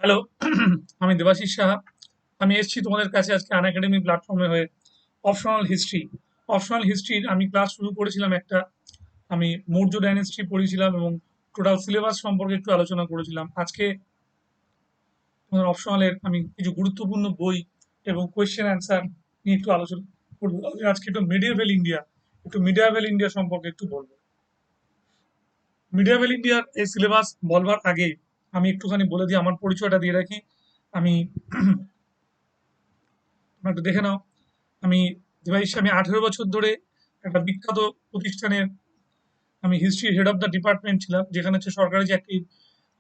Hello, আমি দেবাশিস সাহা। আমি এসেছি তোমাদের কাছে আজকে আনএকাডেমি প্ল্যাটফর্মে হয়ে অপশনাল হিস্ট্রি। অপশনাল হিস্ট্রির আমি ক্লাস শুরু করেছিলাম একটা। আমি মৌর্য ডাইনেস্টি পড়েছিলাম এবং টোটাল সিলেবাস সম্পর্কে একটু আলোচনা করেছিলাম। আজকে তোমাদের অপশনালের আমি কিছু গুরুত্বপূর্ণ বই এবং কোয়েশ্চেন অ্যান্সার নিয়ে একটু আলোচনা করবো। আমি আজকে একটু মিডিয়াভেল ইন্ডিয়া সম্পর্কে একটু বলবো। মিডিয়াভেল ইন্ডিয়ার এই সিলেবাস বলবার আগে আমি একটুখানি বলে দিই, আমার পরিচয়টা দিয়ে রাখি। আমি তোমরা একটু দেখে নাও। আমি আমি 18 বছর ধরে একটা বিখ্যাত প্রতিষ্ঠানের আমি history head of the department ছিলাম, যেখানে হচ্ছে সরকারি চাকরি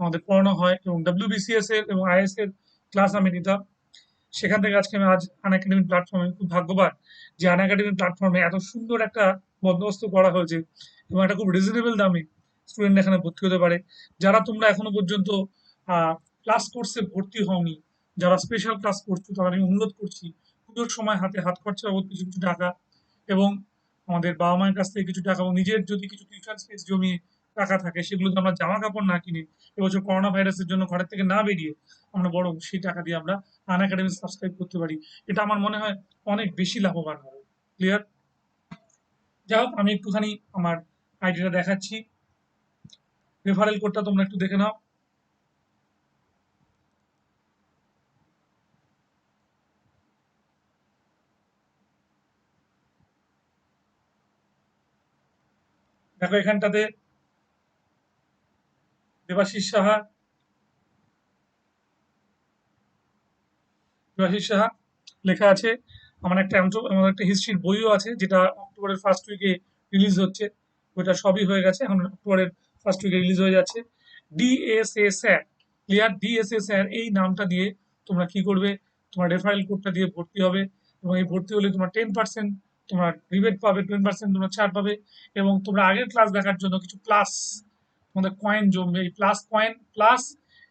আমাদের পড়ানো হয় এবং ডাব্লিউবিসিএস এর এবং আইএস এর ক্লাস আমি নিতাম। সেখান থেকে আজকে আমি আনএকাডেমি প্ল্যাটফর্মে খুব ভাগ্যবান যে আনএকাডেমি প্ল্যাটফর্মে এত সুন্দর একটা বন্দোবস্ত করা হয়েছে এবং একটা খুব রিজনেবল দামে স্টুডেন্ট এখানে ভর্তি হতে পারে। যারা তোমরা এখনো পর্যন্ত ক্লাস কোর্সে ভর্তি হওনি, যারা স্পেশাল ক্লাস করছো, তাদের আমি অনুরোধ করছি পুজোর সময় হাতে হাত খরচা বাবদ কিছু কিছু টাকা এবং আমাদের বাবা মায়ের কাছ থেকে কিছু টাকা এবং নিজের যদি কিছু টিউশন ফিস জমিয়ে টাকা থাকে, সেগুলো তো আমরা জামা কাপড় না কিনে এবছর করোনা ভাইরাসের জন্য ঘরের থেকে না বেরিয়ে আমরা বরং সেই টাকা দিয়ে আমরা আনএকাডেমি সাবস্ক্রাইব করতে পারি। এটা আমার মনে হয় অনেক বেশি লাভবান হবে। ক্লিয়ার? যাই হোক, আমি একটুখানি আমার আইডিটা দেখাচ্ছি। রেফারেল কোডটা তোমরা একটু দেখে নাও। দেখো এখানটাতে দেবাশিস সাহা, দেবাশিস সাহা লেখা আছে। আমার একটা হিস্ট্রির বইও আছে, যেটা অক্টোবরের ফার্স্ট উইকে রিলিজ হচ্ছে। ওইটা সবই হয়ে গেছে, এখন অক্টোবরের ফার্স্ট উইকে রিলিজ হয়ে যাচ্ছে। DSA sir, clear? DSA sir এই নামটা দিয়ে তোমরা কি করবে, তোমার রেফারেল কোডটা দিয়ে ভর্তি হবে এবং এই ভর্তি হলে তোমার 10% তোমার রিবেট পাবে, 10% তোমরা ছাড় পাবে এবং তোমরা আগের ক্লাস দেখার জন্য কিছু প্লাস তোমাদের কয়েন জমবে। এই প্লাস কয়েন প্লাস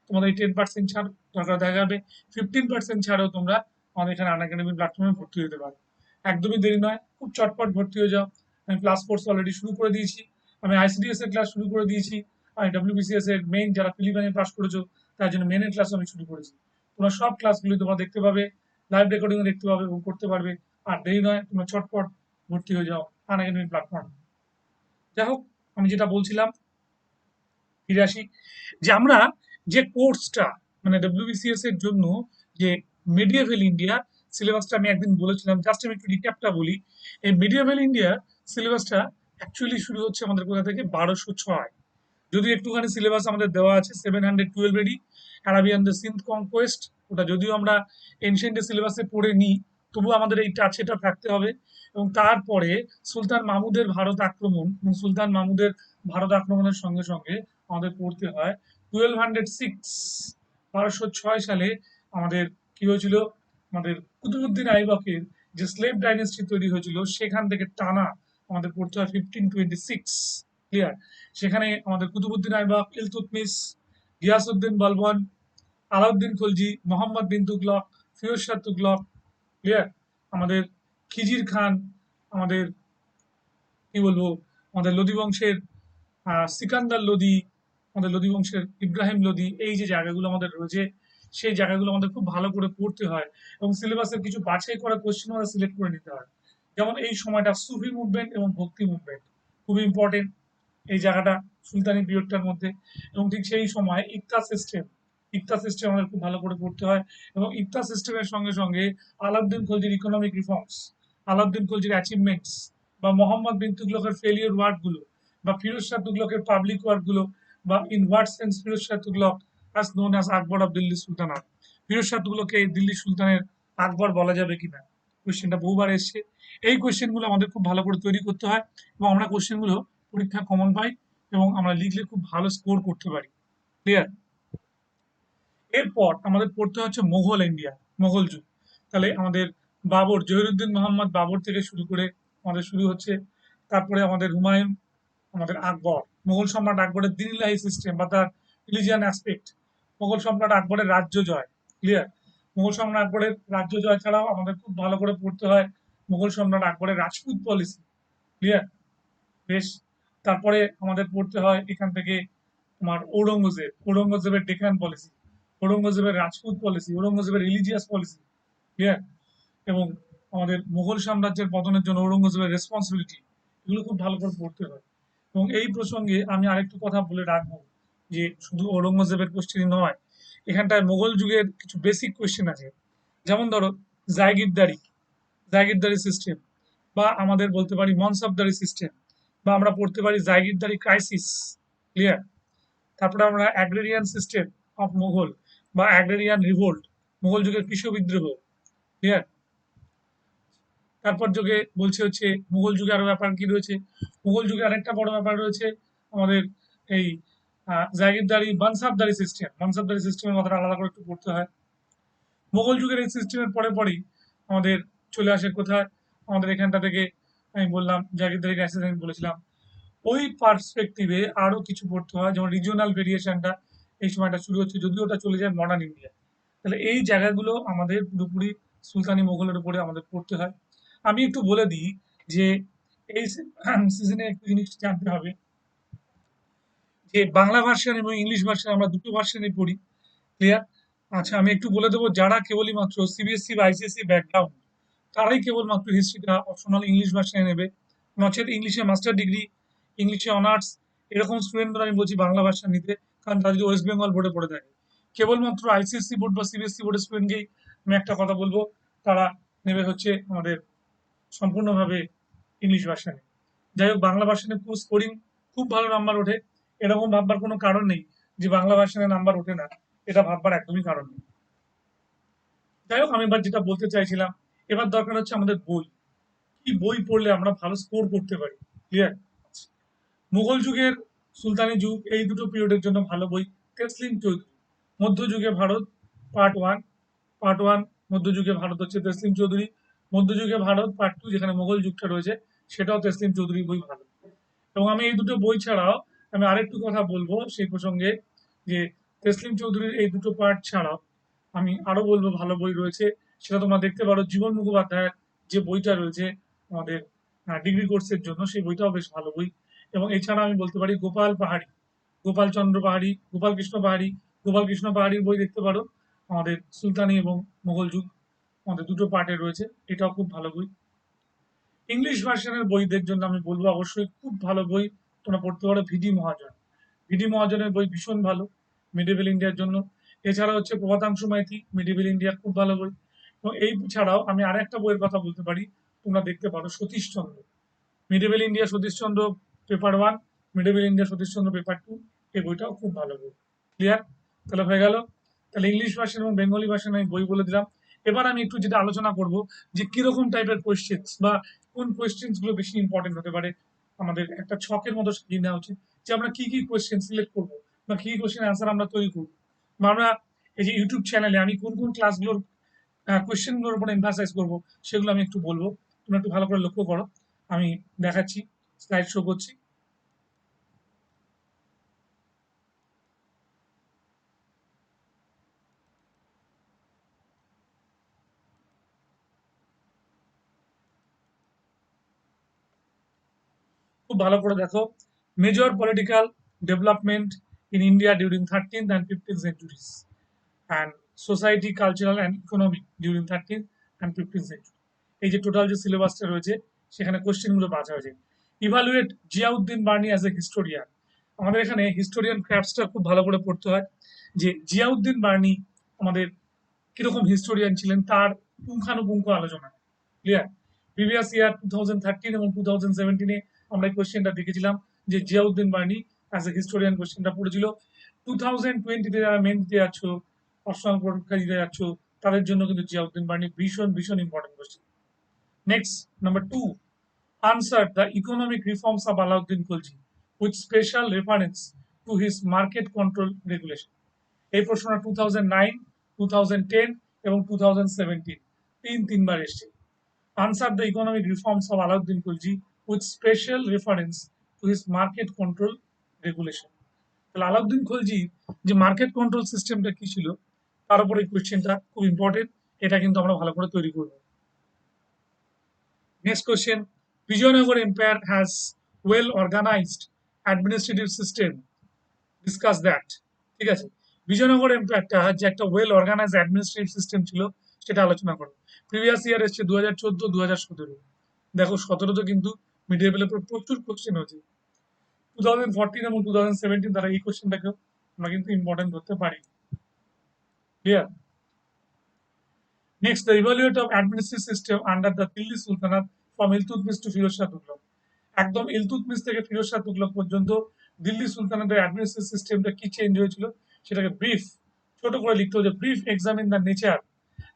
তোমাদের এই 10% ছাড় দরকার দেখা যাবে। 15% ছাড়েও তোমরা আমাদের এখানে আনএকাডেমি প্ল্যাটফর্মে ভর্তি হতে পারো। একদমই দেরি নয়, খুব চটপট ভর্তি হয়ে যাও। আমি ক্লাস কোর্স অলরেডি শুরু করে দিয়েছি। আমি আইসিডিএস এর ক্লাস শুরু করে দিয়েছি। আমি ডাব্লিউবিসিএস এর মেইন যারা প্রিলিমিনারি পাস করেছো তার জন্য মেনের ক্লাস আমি শুরু করেছি। তোমরা সব ক্লাসগুলি তোমরা দেখতে পাবে, লাইভ রেকর্ডিং দেখতে পাবে এবং করতে পারবে। আর দেরি নয়, তোমরা চটপট ভর্তি হয়ে যাও আনএকাডেমি প্ল্যাটফর্ম। যাই হোক, আমি যেটা বলছিলাম, ফিরে আসি যে আমরা যে কোর্সটা মানে ডব্লিউবিসিএস এর জন্য যে মিডিয়েভেল ইন্ডিয়া সিলেবাসটা আমি একদিন বলেছিলাম, জাস্ট আমি একটু রিক্যাপটা বলি। এই মিডিয়েভেল ইন্ডিয়া সিলেবাসটা অ্যাকচুয়ালি শুরু হচ্ছে আমাদের কোথা থেকে, 1206। যদিও একটুখানি সিলেবাস আমাদের দেওয়া আছে 712 এরই, অ্যারাবিয়ান দ্য সিন্ধ কনকোয়েস্ট। ওটা যদিও আমরা এনশিয়েন্টের সিলেবাসে পড়ে নিই, তবুও আমাদের এই টাচেটা থাকতে হবে। এবং তারপরে সুলতান মাহমুদের ভারত আক্রমণ এবং সুলতান মাহমুদের ভারত আক্রমণের সঙ্গে সঙ্গে আমাদের পড়তে হয় 1206, 1206 সালে আমাদের কি হয়েছিল, আমাদের কুতুবুদ্দিন আইবকের যে স্লেভ ডাইনেস্টি তৈরি হয়েছিল, সেখান থেকে টানা আমাদের পড়তে হয় 1526। ক্লিয়ার? সেখানে আমাদের কুতুবুদ্দিন আইবক, ইলতুৎমিশ, গিয়াসউদ্দিন বলবন, আলাউদ্দিন খলজি, মোহাম্মদ বিন তুগলক, ফিরোজ শাহ তুগলক, ক্লিয়ার? আমাদের খিজির খান, আমাদের কি বলবো, আমাদের লোদি বংশের সিকান্দার লোদি, আমাদের লোদি বংশের ইব্রাহিম লোদি, এই যে জায়গাগুলো আমাদের রয়েছে, সেই জায়গাগুলো আমাদের খুব ভালো করে পড়তে হয় এবং সিলেবাসের কিছু বাছাই করা কোশ্চেন আমাদের সিলেক্ট করে নিতে হয়। যেমন এই সময়টা সুফি মুভমেন্ট এবং ভক্তি মুভমেন্ট খুব ইম্পর্টেন্ট এই জায়গাটা সুলতানি পিরিয়ডটার মধ্যে। এবং ঠিক সেই সময় ইকতা সিস্টেম আমাদের খুব ভালো করে পড়তে হয় এবং ইকতা সিস্টেমের সঙ্গে সঙ্গে আলাউদ্দিন খলজির ইকোনমিক রিফর্মস, আলাউদ্দিন খলজির অ্যাচিভমেন্টস, বা মোহাম্মদ বিন তুগলকের ফেলিওর ওয়ার্ক গুলো, বা ফিরোজ শাহ তুগলকের পাবলিক ওয়ার্ক গুলো, বা in what sense Firoz Shah Tughlaq as known as Akbar of Delhi sultanate, Firoz Shah তুগলককে দিল্লি সুলতানের আকবর বলা যাবে কিনা, কোশ্চেনটা বহুবার এসছে। এই কোশ্চেন গুলো আমাদের খুব ভালো করে তৈরি করতে হয় এবং আমরা কোশ্চেন গুলো পরীক্ষায় কমন পাই এবং আমরা লিখলে খুব ভালো স্কোর করতে পারি। ক্লিয়ার? এরপর আমাদের পড়তে হচ্ছে মোগল ইন্ডিয়া, মোগল যুগ। তাহলে আমাদের বাবর, জহিরুদ্দিন মোহাম্মদ বাবর থেকে শুরু করে আমাদের শুরু হচ্ছে। তারপরে আমাদের হুমায়ুন, আমাদের আকবর, মোগল সম্রাট আকবরের দিনইলাহি সিস্টেম বা তার রিলিজিয়ান অ্যাসপেক্ট, মোগল সম্রাট আকবরের রাজ্য জয়। ক্লিয়ার? মোগল সম্রাট আকবরের রাজ্য জয় ছাড়াও আমাদের খুব ভালো করে পড়তে হয় মোগল সম্রাট আকবরের রাজপুত পলিসি। ক্লিয়ার? বেশ। তারপরে আমাদের পড়তে হয় এখান থেকে তোমার ঔরঙ্গজেবের ডেকান পলিসি। ঔরঙ্গজেবের রাজপুত পলিসি, ঔরঙ্গজেবের রিলিজিয়াস পলিসি, ক্লিয়ার, এবং আমাদের মুঘল সাম্রাজ্যের পতনের জন্য ঔরঙ্গজেবের রেসপন্সিবিলিটি, এগুলো খুব ভালো করে পড়তে হয়। এবং এই প্রসঙ্গে আমি আরেকটু কথা বলে রাখবো যে শুধু ঔরঙ্গজেবের কোশ্চেনই নয়, এখানটায় মোগল যুগের কিছু বেসিক কোশ্চেন আছে। যেমন ধরো জায়গিরদারি, জায়গিরদারি সিস্টেম, বা আমাদের বলতে পারি মনসবদারি সিস্টেম, বা আমরা পড়তে পারি জায়গিরদারি ক্রাইসিস, ক্লিয়ার। তারপরে আমরা অ্যাগ্রেরিয়ান সিস্টেম অফ মুঘল বা অ্যাগ্রেরিয়ান রিভোল্ট, মুঘল যুগের কৃষক বিদ্রোহ, ক্লিয়ার। তারপর যুগে বলছে হচ্ছে মুঘল যুগে আরো ব্যাপার কি রয়েছে, মুঘল যুগে আরেকটা বড় ব্যাপার রয়েছে আমাদের এই জাগিরদারি বানসাবদারি সিস্টেম, বানসাবদারি সিস্টেমের কথাটা আলাদা করে একটু পড়তে হয়। মুঘল যুগের এই সিস্টেমের পরে পরেই আমাদের চলে আসে কোথায়, আমাদের এখানটা থেকে আমি বললাম জাগিরদারি ক্রাইসিস আমি বলেছিলাম। ওই পার্সপেক্টিভে আরো কিছু পড়তে হয়, যেমন রিজিওনাল ভেরিয়েশনটা এই সময়টা শুরু হচ্ছে, যদিও ওটা চলে যায় মডার্ন ইন্ডিয়া। তাহলে এই জায়গাগুলো আমাদের পুরোপুরি সুলতানি মোগলের উপরে আমাদের পড়তে হয়। আমি একটু বলে দিই যে এই সিজনে একটু জিনিস জানতে হবে যে বাংলা ভার্সন এবং ইংলিশ ভার্সন আমরা দুটো ভার্সনই পড়ি, ক্লিয়ার। আচ্ছা, আমি একটু বলে দেবো যারা কেবলই মাত্র সিবিএসসি বা আইসিএসসি ব্যাকগ্রাউন্ড তারাই কেবলমাত্র হিস্ট্রিটা অপশনাল ইংলিশ ভার্সনে নেবে, নচেত ইংলিশে মাস্টার ডিগ্রি, ইংলিশে অনার্স এরকম স্টুডেন্টদের আমি বলছি বাংলা ভার্সন নিতে, কারণ তারা যদি ওয়েস্ট বেঙ্গল বোর্ডে পড়ে থাকে। কেবলমাত্র আইসিএসসি বোর্ড বা সিবিএসসি বোর্ডের স্টুডেন্টকেই আমি একটা কথা বলবো, তারা নেবে হচ্ছে আমাদের সম্পূর্ণভাবে ইংলিশ ভার্সনে। যাই হোক, বাংলা ভার্সনে পুরো স্কোরিং খুব ভালো নাম্বার ওঠে, এরকম ভাববার কোনো কারণ নেই যে বাংলা ভার্সনে নাম্বার ওঠে না, এটা ভাববার একদমই কারণ নেই। যাই হোক, আমি এবার যেটা বলতে চাইছিলাম, এবার দরকার হচ্ছে আমাদের বই, কি বই পড়লে আমরা ভালো স্কোর করতে পারি, ক্লিয়ার। মুঘল যুগের সুলতানি যুগ এই দুটো পিরিয়ডের জন্য ভালো বই তেসলিম চৌধুরী, মধ্যযুগে ভারত পার্ট 1, পার্ট 1 মধ্যযুগে ভারত হচ্ছে তেসলিম চৌধুরী, মধ্যযুগে ভারত পার্ট 2 যেখানে মুঘল যুগটা রয়েছে সেটাও তেসলিম চৌধুরীর বই ভালো। এবং আমি এই দুটো বই ছাড়াও আমি আরেকটু কথা বলবো সেই প্রসঙ্গে, যে তেসলিম চৌধুরীর এই দুটো পার্ট ছাড়াও আমি আরো বলবো ভালো বই রয়েছে, সেটা তোমরা দেখতে পারো। জীবন মুখোপাধ্যায়ের যে বইটা রয়েছে আমাদের ডিগ্রি কোর্সের জন্য, সেই বইটাও বেশ ভালো বই। এবং এছাড়া আমি বলতে পারি গোপাল পাহাড়ি, গোপাল চন্দ্র পাহাড়ি, গোপাল কৃষ্ণ পাহাড়ি, গোপাল কৃষ্ণ পাহাড়ির বই দেখতে পারো, আমাদের সুলতানি এবং মুঘল যুগ আমাদের দুটো পার্টে রয়েছে, এটাও খুব ভালো বই। ইংলিশ ভার্সনের বইদের জন্য আমি বলবো অবশ্যই খুব ভালো বই তোমরা পড়তে পারো ভিডি মহাজন, ভিডি মহাজনের বই ভীষণ ভালো মিডিভেল ইন্ডিয়ার জন্য। এছাড়া হচ্ছে প্রভাতাংশু মাইতি, মিডিভেল ইন্ডিয়ার খুব ভালো বই। এবং এই ছাড়াও আমি আর একটা বইয়ের কথা বলতে পারি, তোমরা দেখতে পারো Satishchandra, medieval India Satishchandra paper 1, medieval India Satishchandra paper 2, এই বইটাও খুব ভালো বই, ক্লিয়ার। তাহলে হয়ে গেল, তাহলে ইংলিশ ভার্সন এবং বেঙ্গলি ভার্সন আমি বই বলে দিলাম। এবার আমি একটু যেটা আলোচনা করব যে কিরকম টাইপের কোয়েশ্চেন্স বা কোন কোয়েশ্চেন্স গুলো বেশি ইম্পর্টেন্ট হতে পারে, আমাদের একটা ছকের মতো সাজিয়ে নেওয়া উচিত যে আমরা কি কি কোয়েশ্চেন সিলেক্ট করব বা কি কি কোয়েশ্চেন অ্যান্সার আমরা তৈরি করবো, বা আমরা এই যে ইউটিউব চ্যানেলে আমি কোন কোন ক্লাসগুলোর কোয়েশ্চেন গুলোর উপর এমফাসাইজ করবো সেগুলো আমি একটু বলবো, তোমরা একটু ভালো করে লক্ষ্য করো। আমি দেখাচ্ছি, স্লাইড শো করছি। খুব ভালো করে দেখো, major political development in India during 13th and 15th centuries and society, cultural and economic during 13th and 15th century। এই যে টোটাল যে সিলেবাসটা রয়েছে সেখানে কোশ্চেনগুলো বাছা হয়েছে। Evaluate Ziauddin Barani as a historian, আমাদের এখানে হিস্টোরিয়ান ক্রাফটসটা খুব ভালো করে পড়তে হয়, যে জিয়াউদ্দিন বার্নি আমাদের কিরকম হিস্টোরিয়ান ছিলেন তার পুঙ্খানুপুঙ্খ আলোচনা, ক্লিয়ার। প্রিভিয়াস ইয়ার 2013 এবং 2017-এ আমরা এই কোয়েশ্চেনটা দেখেছিলাম যে Ziauddin Barani as a historian কোয়েশ্চেনটা পড়েছিল। 2020-তে যারা মেন দিতে যাচ্ছ, অপশনাল পরীক্ষা দিতে যাচ্ছ, তাদের জন্য কিন্তু জিয়াউদ্দিন বার্নি ভীষণ ভীষণ important question. Next, number 2, answer the economic reforms of Alauddin Khilji with special reference to his market control regulation। এই প্রশ্নটা 2009, 2010 এবং 2017 তিনবার এসছে। Answer the economic reforms of Alauddin Khalji with special reference to his market control regulation. তাহলে আলাউদ্দিন খলজি যে market control সিস্টেমটা কি ছিল তার উপরে এই কোয়েশ্চেনটা খুব ইম্পর্টেন্ট, এটা কিন্তু আমরা ভালো করে তৈরি করব। Next question, Vijayanagar empire has well organised administrative system, discuss that. ঠিক আছে, বিজয়নগর এম্পায়ারটা যে একটা ওয়েল অর্গানাইজ অ্যাডমিনিস্ট্রেটিভ সিস্টেম ছিল সেটা আলোচনা করো। প্রিভিয়াস ইয়ার এসছে 2014, 2017। দেখো 17 কিন্তু মিডিয়ামের উপর প্রচুর কোশ্চেন হয়েছে। 2014 এবং 2017 দ্বারা এই কোশ্চেনটাকেও আমরা কিন্তু ইম্পর্টেন্ট ধরতে পারি। Clear? Next, the evaluate of administrative system under the Delhi sultanate from Iltutmish to Firoz Shah Tughlaq. একদম ইলতুৎমিশ থেকে ফিরোজ শাহ তুগলক পর্যন্ত দিল্লি সুলতানাতের অ্যাডমিনিস্ট্রেটিভ সিস্টেমটা কি চেঞ্জ হয়েছিল সেটাকে ব্রিফ ছোট করে লিখতে হচ্ছে, brief examine the nature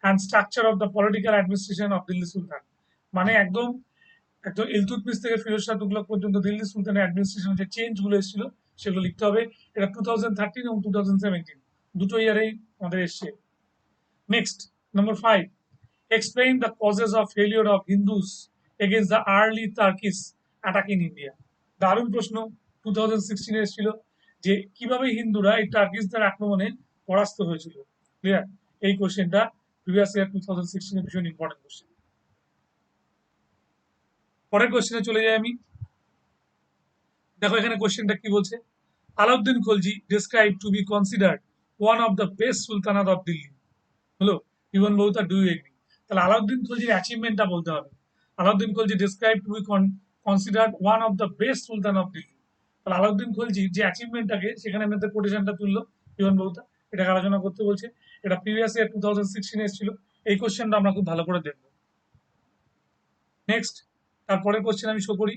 and structure of the political administration of Delhi sultan. মানে একদম একদম ইলতুৎমিশ থেকে ফিরোজ শাহ তুগলক পর্যন্ত দিল্লি সুলতানের অ্যাডমিনিস্ট্রেশন যে চেঞ্জ গুলো এসেছিল সেগুলো লিখতে হবে। এটা 2013 এবং 2017 দুটো ইয়ারেই আমাদের এসছে। Next, number 5, explain the causes of failure of Hindus against the early Turkish attack in India. দারুণ প্রশ্ন, 2016 এসেছিল যে কিভাবে হিন্দুরা এই টার্কিশদের আক্রমণে পরাস্ত হয়েছিল। ক্লিয়ার? এই কোশ্চেনটা প্রিভিয়াস ইয়ার 2016 এর ভীষণ ইম্পর্টেন্ট কোশ্চেন। পরের কোশ্চেনে চলে যাই আমি। দেখো এখানে কোশ্চেনটা কি বলছে, Alauddin Khalji described to be considered one of the best sultanate of Delhi. হলো, Ibn Battuta, do you agree? তাহলে আলাউদ্দিন খলজির অ্যাচিভমেন্টটা বলতে হবে। Alauddin Khalji describe to be considered one of the best sultan of Delhi. তাহলে আলাউদ্দিন খলজি যে অ্যাচিভমেন্টটাকে সেখানে আমাদের কোটেশনটা তুললো ইবন বৌতা, এটাকে আলোচনা করতে বলছে। এটা প্রিভিয়াস ইয়ার 2016 এসেছিল। এই কোশ্চেনটা আমরা খুব ভালো করে দেখবো। নেক্সট, তারপরের কোশ্চেন আমি শো করি,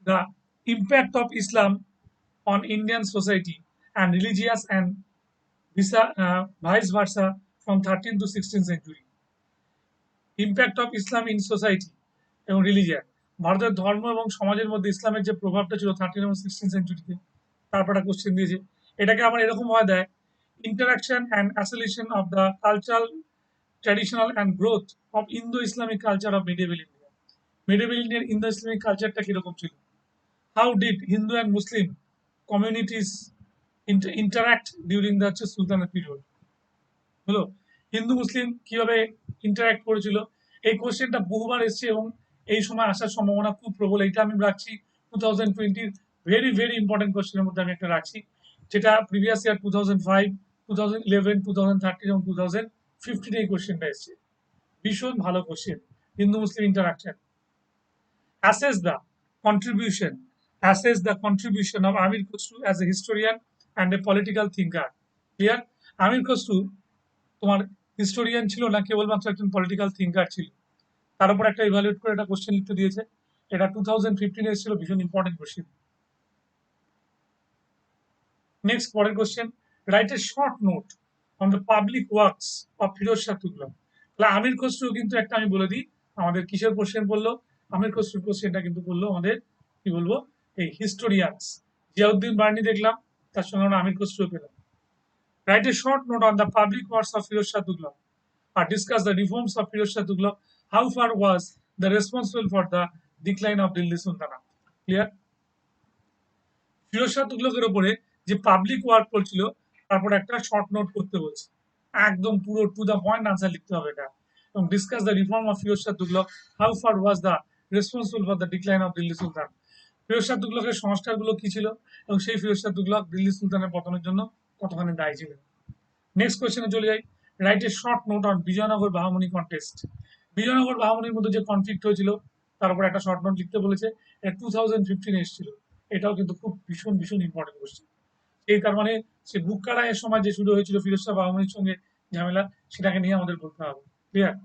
the impact of Islam on Indian society and religious and vice versa from 13th to 16th century. Impact of Islam in society এবং রিলিজিয়ান, ভারতের ধর্ম এবং সমাজের মধ্যে ইসলামের যে প্রভাবটা ছিল 13 এবং 16 সেঞ্চুরিতে, তারপর একটা কোশ্চেন দিয়েছে। এটাকে আমার এরকম হয় দেয়, interaction and assimilation of the cultural traditional and growth of Indo Islamic culture of medieval India. Medieval ইন্ডিয়ার ইন্দো ইসলামিক কালচারটা কিরকম ছিল? How did Hindu and Muslim communities interact during the সুলতানের পিরিয়ড। হলো, হিন্দু মুসলিম কিভাবে ইন্টারাক্ট করেছিল, এই কোশ্চেনটা বহুবার এসছে এবং এই সময় আসার সম্ভাবনা খুব প্রবল। এটা আমি রাখছি 2020 ভেরি ভেরি ইম্পর্টেন্ট কোশ্চেনের মধ্যে আমি একটা রাখছি, যেটা প্রিভিয়াস ইয়ার 2005, 2011, 2013 এবং 2015 এই কোশ্চেনটা এসছে। ভীষণ ভালো question, Hindu Muslim interaction. assess the assess the contribution of Amir Khusru as a historian and a political thinker. Clear? আমির খসরু তোমার হিস্টোরিয়ান ছিল না, কেবলমাত্র একজন পলিটিক্যাল থিঙ্কার ছিল। তার উপর একটা ইভালুয়েট করে একটা কোশ্চেন লিখতে দিয়েছে। এটা 2015 এসেছিল, ভীষণ ইম্পর্টেন্ট কোশ্চেন। নেক্সট, পরের question, right a short note on the public works of Firoz Shah Tughlaq. তাহলে আমির খসরু কিন্তু একটা আমি বলে দিই আমাদের কিসের কোশ্চেন বললো, আমির খসরুর কোশ্চেনটা কিন্তু বললো আমাদের কি বলবো এই হিস্টোরিয়ানস। জিয়াউদ্দিন বার্নি দেখলাম, তার সঙ্গে আমরা আমির খসরু পেলাম। Write a short note on the public works of Firoz Shah Tughlaq, or discuss the reforms of Firoz Shah Tughlaq. How far was the responsible for the decline of Delhi Sultanate? Clear? Firoz Shah তুগলকের উপরে যে public work করছিল তারপর একটা short note করতে বলছে, একদম পুরো to the point answer লিখতে হবে এটা। এবং discuss the reform of Firoz Shah Tughlaq, how far was the responsible for the decline of Delhi sultan. Firoz Shah তুগলকের সংস্কারগুলো কি ছিল এবং সেই ফিরোজ শাহ তুগলক দিল্লি সুলতানের পতনের জন্য কতখানি দায়ী ছিলেন। নেক্সট কোয়েশ্চেনে চলে যাই, write a short note on Vijayanagar Bahmani contest. Vijayanagar বাহামনির মধ্যে যে কনফ্লিক্ট হয়েছিল তার উপর একটা শর্ট নোট লিখতে বলেছে। এটা 2015 এসেছিল। এটাও কিন্তু খুব ভীষণ ভীষণ ইম্পর্টেন্ট কোয়েশ্চেন। এই তার মানে সে বুককাড়াইয়ের সময় যে শুরু হয়েছিল ফিরোজ শাহ বাহামনির সঙ্গে ঝামেলা, সেটাকে নিয়ে আমাদের বলতে হবে। Clear?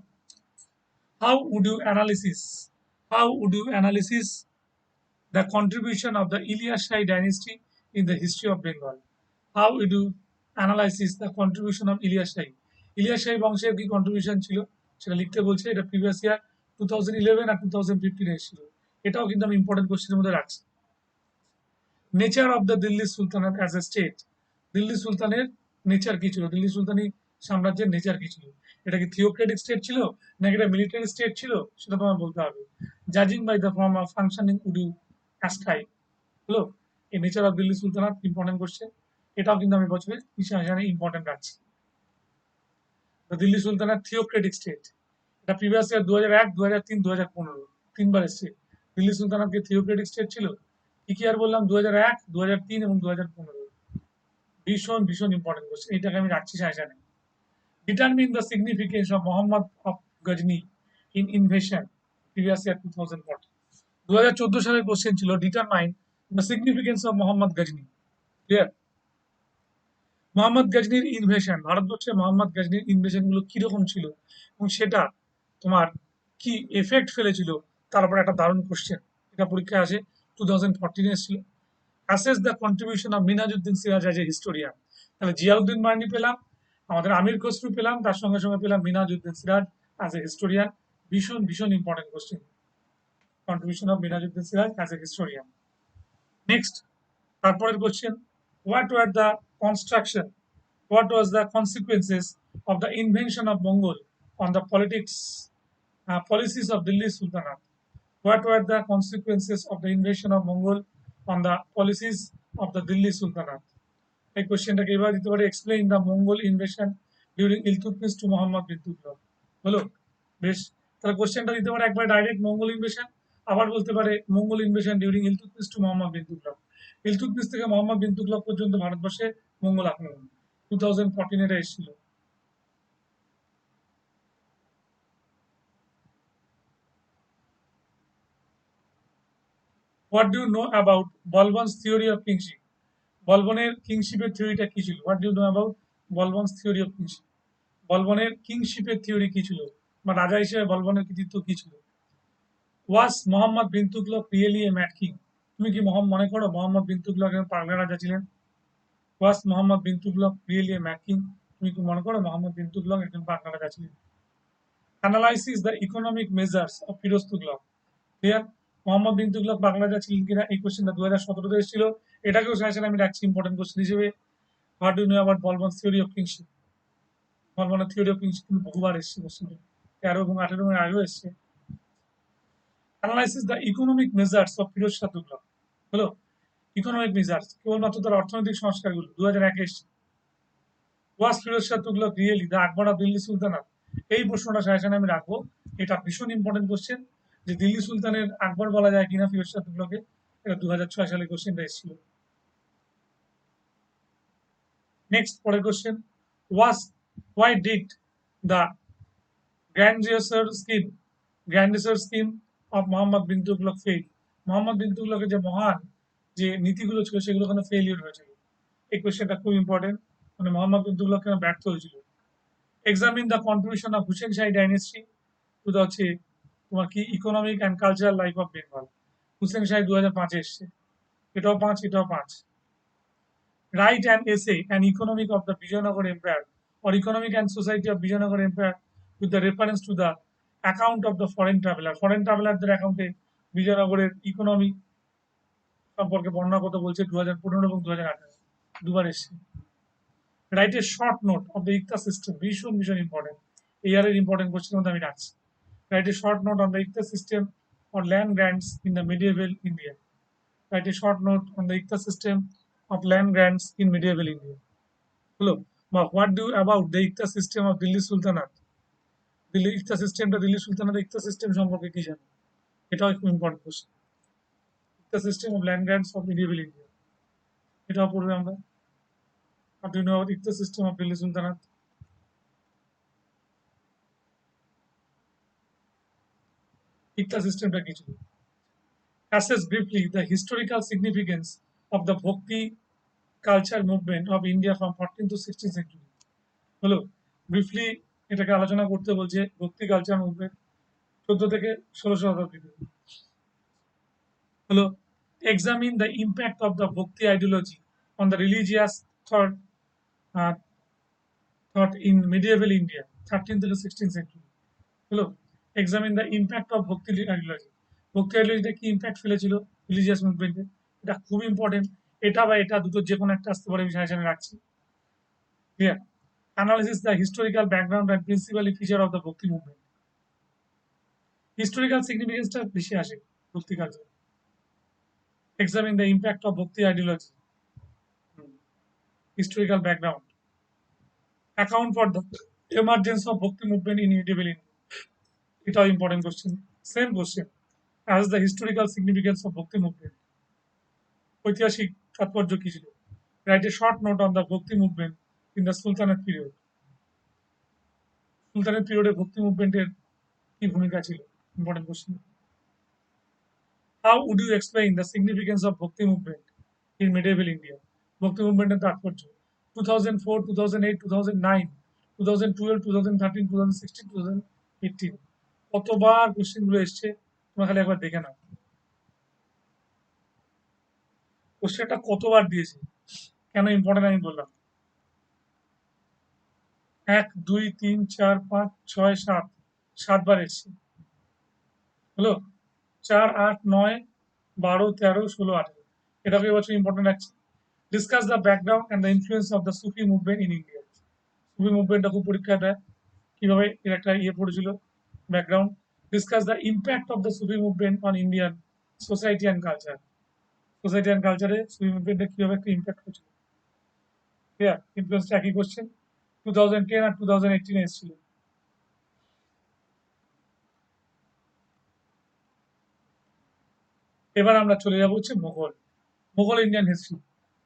How would you analysis the contribution of the Ilyas Shahi dynasty in the history of Bengal? How would you analysis the contribution of Ilyas Shahi? Ilyas Shahi বংশের কি কন্ট্রিবিউশন ছিল সেটা লিখতে বলছে। এটা প্রিভিয়াস ইয়ার 2011 আর 2015 এসেছিল। এটাও কিন্তু আমি ইম্পর্টেন্ট কোশ্চেনের মধ্যে রাখছি। Nature of the Delhi sultanate as a state. Delhi সুলতানের নেচার কি ছিল, দিল্লি সুলতানি সাম্রাজ্যের নেচার কি ছিল? এটা কি থিওক্রেটিক স্টেট ছিল নাকি এটা মিলিটারি স্টেট ছিল, সেটা তোমার বলতে হবে। জাজিং by the form of functioning would you ascribe. হলো, এই nature of Delhi Sultanate important question. এটাও কিন্তু আমি বছরে এখানে ইম্পর্টেন্ট রাখছি। দিল্লি সুলতানাত থিওক্রেটিক স্টেট, এটা প্রিভিয়াস ইয়ার 2001, 2003, 2015 তিনবার এসছে। দিল্লি সুলতানাত কি থিওক্রেটিক স্টেট ছিল? কি কি আর বললাম, 2001, 2003 এবং 2015। ভীষণ ভীষণ ইম্পর্টেন্ট কোশ্চেন, এটাকে আমি রাখছি সাজেশনে। Determine the significance of Mohammad of Ghazni in invasion previous year 2014। 2014 সালের কোশ্চেন ছিল determine the significance of Mohammad Ghazni. Clear? Mohammad গজনির ইনভেশন, ভারতবর্ষে মোহাম্মদ গজনির ইনভেশন গুলো কিরকম ছিল এবং সেটা তোমার কি এফেক্ট ফেলেছিল, তার উপর একটা দারুণ কোশ্চেন। এটা পরীক্ষায় আসে, 2014 এসেছিল। Assess the contribution of Minhajuddin Siraj as a historian. তাহলে জিয়াউদ্দিন বার্নি পেলাম, আমাদের আমির খসরু পেলাম, তার সঙ্গে সঙ্গে পেলাম Minhajuddin Siraj as a historian. ভীষণ ভীষণ important question, contribution of Minhajuddin Siraj as a historian. Next, তারপরের question, what were the construction, what was the consequences of the invention of Mongol on the policies of Delhi Sultanate? What were the consequences of the invasion of Mongol on the policies of the Delhi Sultanate? এই কোশ্চেনটাকে এবার দিতে পারে, explain the Mongol invasion during Iltutmish to Mohammad bin Tughlaq. হলো? বেশ, তাহলে কোশ্চেনটা দিতে পারে একবার ডাইরেক্ট মঙ্গল ইনভেশন, আবার বলতে পারে Mongol invasion during Iltutmish to Mohammad bin Tughlaq. Iltutmish থেকে মোহাম্মদ বিন তুগলক পর্যন্ত ভারতবর্ষে মঙ্গল আক্রমণ 2014 এটা এসেছিল। What do you know about Balban's theory of kingship? বলবনের কিংশিপের থিওরিটা কি ছিল? What do you know about Balban's theory of kingship? বলবনের কিংশিপের থিওরি কি ছিল, বা রাজা হিসেবে বলবনের কৃতিত্ব কি ছিল? Was Mohammad bin Tughlaq really a mad king? তুমি কি মনে করো মোহাম্মদ বিন তুগলক একজন পাগলা রাজা ছিলেন? Was Mohammad bin Tughlaq really a mad king? তুমি কি মনে করো মোহাম্মদ বিন তুগলক একজন পাগলা রাজা ছিলেন? Analysis the economic measures of Firoz Tughlaq. Clear? Mohammad bin Tughlaq বাংলা রাজা ছিলেন কিনা, এই কোশ্চেনটা 2017 এসেছিল। এটাকেও সাজেশন আমি রাখছি ইম্পর্টেন্ট কোশ্চেন হিসেবে। What do you know about Balban theory of kingship? বলবনের থিওরি অফ কিংশিপ কিন্তু বহুবার এসেছে কোশ্চেন, 13 এবং 18 এর আগেও এসেছে। Analysis the economic measures of Firoz Shah Tughlaq. হলো? ইকোনমিক মেজার্স কেবলমাত্র তার অর্থনৈতিক সংস্কারগুলো 2001 এসেছে। Was Firoz Shah Tughlaq really the Akbar of Delhi sultanate? এই প্রশ্নটা সাজেশনে আমি রাখবো, এটা ভীষণ ইম্পর্টেন্ট কোশ্চেন, যে দিল্লি সুলতানের আকবর বলা যায় কিনা ফিরোজ শাহ তুগলকে। এটা 2006 সালে কোশ্চেনটা এসেছিল। নেক্সট, পরের question, why did the grandeur scheme of Mohammad bin Tughlaq fail? Mohammad bin তুগলকের যে মহান যে নীতিগুলো ছিল সেগুলো কেন ফেলিওর হয়েছিল? এই কোশ্চেনটা খুব ইম্পর্টেন্ট, মানে মোহাম্মদ বিন তুগলক কেন ব্যর্থ হয়েছিল। Examine the contribution of Hussain Shahi dynasty to the হচ্ছে তোমার কি economic and cultural life of Bengal. Hussain Shahi 2005 এসছে, এটাও 5, এটাও 5। Write an essay, an economic of the Vijayanagar Empire or economic and society of Vijayanagar Empire with the reference to the account of the foreign traveler. Foreign traveler দের অ্যাকাউন্টে বিজয়নগরের economy সম্পর্কে বর্ণনা করতে বলছে 2015 এবং 2018, দুবার এসছে। Write a short note of the iqta system, ভীষণ ভীষণ ইম্পর্টেন্ট, এই ইয়ারের ইম্পর্টেন্ট কোশ্চেন মধ্যে আমি রাখছি। Write a short note on the iqta system or land grants in the medieval India. Write a short note on the ICTA system of land grants in medieval India. হলো? বা what do about the iqta system of Delhi sultanate? Delhi iqta সিস্টেমটা, Delhi sultanate ইকতা system সম্পর্কে কি জানো? এটাও খুব important question. Iqta system of land grants of medieval India, এটাও পড়বে আমরা। What do know about iqta system of Delhi sultanate? Iqta সিস্টেমটা কি ছিল? Assess briefly the historical significance of the Bhakti culture movement of India from 14th to 16th century. হলো? Briefly এটাকে আলোচনা করতে বলছে, ভক্তি কালচার মুভমেন্ট 14 থেকে 16 শতাব্দীতে। হলো? Examine the impact of the bhakti ideology on the religious thought in medieval India 13th থেকে 16th সেঞ্চুরি। হলো? Examine the impact of bhakti ideology, bhakti আইডিওলজিটা কি ইম্প্যাক্ট ফেলেছিল রিলিজিয়াস মুভমেন্টে, এটা খুব ইম্পর্টেন্ট। এটা বা এটা দুটো যে কোনো একটা আসতে পারে, আমি সাজেশনে রাখছি। Clear? Analysis the historical background and principally feature of the bhakti movement. Historical সিগনিফিকেন্সটা বেশি আসে ভক্তি culture. Examine the impact of bhakti ideology, historical background, account for the emergence of Bhakti movement in medieval India. এটাও important question, same question as the historical significance of bhakti movement, ঐতিহাসিক তাৎপর্য কি ছিল? Write a short note on the bhakti movement in the sultanate period. Sultanate পিরিয়ডে ভক্তি মুভমেন্টের কি ভূমিকা ছিল? Important question. How would you explain the significance of bhakti movement in medieval India? Bhakti মুভমেন্টের তাৎপর্য 2004, 2008, 2009, 2012, 2013, 2016, 2018 কতবার কোশ্চেন গুলো এসছে তোমরা খালি একবার দেখে নাও। কোশ্চেনটা কতবার দিয়েছে, কেন ইম্পর্টেন্ট আমি বললাম। 1, 2, 3, 4, 5, 6, 7 7বার এসছে হলো। 4, 8, 9, 12, 13, 16, 18 এটাকে এবছর ইম্পর্টেন্ট রাখছি। Discuss the background and the influence of the Sufi movement in India. Sufi মুভমেন্টটা খুব পরীক্ষায় দেয়, কিভাবে এর একটা পড়েছিল background. Discuss the impact of the Sufi movement on Indian society and culture. Society and কালচারে সুফি মুভমেন্টে কিভাবে একটা ইম্প্যাক্ট হয়েছিল। ক্লিয়ার? ইনফ্লুয়েন্সটা একই কোশ্চেন 2010 আর 2018 এসেছিল। এবার আমরা চলে যাবো হচ্ছে Mughal Indian history.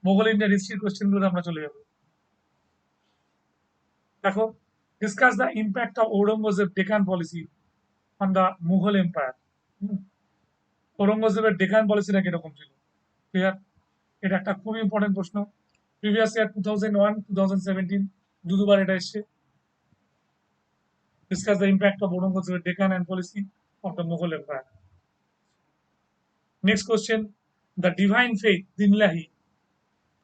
Mughal Indian হিস্ট্রির কোশ্চেন গুলো আমরা চলে যাবো। দেখো, discuss the impact of Aurangzeb Deccan policy on the Mughal empire. ঔরঙ্গজেবের ডেকান পলিসিটা কিরকম ছিল? ক্লিয়ার? এটা একটা খুব ইম্পর্টেন্ট প্রশ্ন। প্রিভিয়াস ইয়ার 2001, 2017 দুবার এটা এসছে। ডিসকাস দ্য ইম্প্যাক্ট অফ ঔরঙ্গজেবের Deccan and policy of the Mughal empire. Next question, the divine faith Din i Ilahi.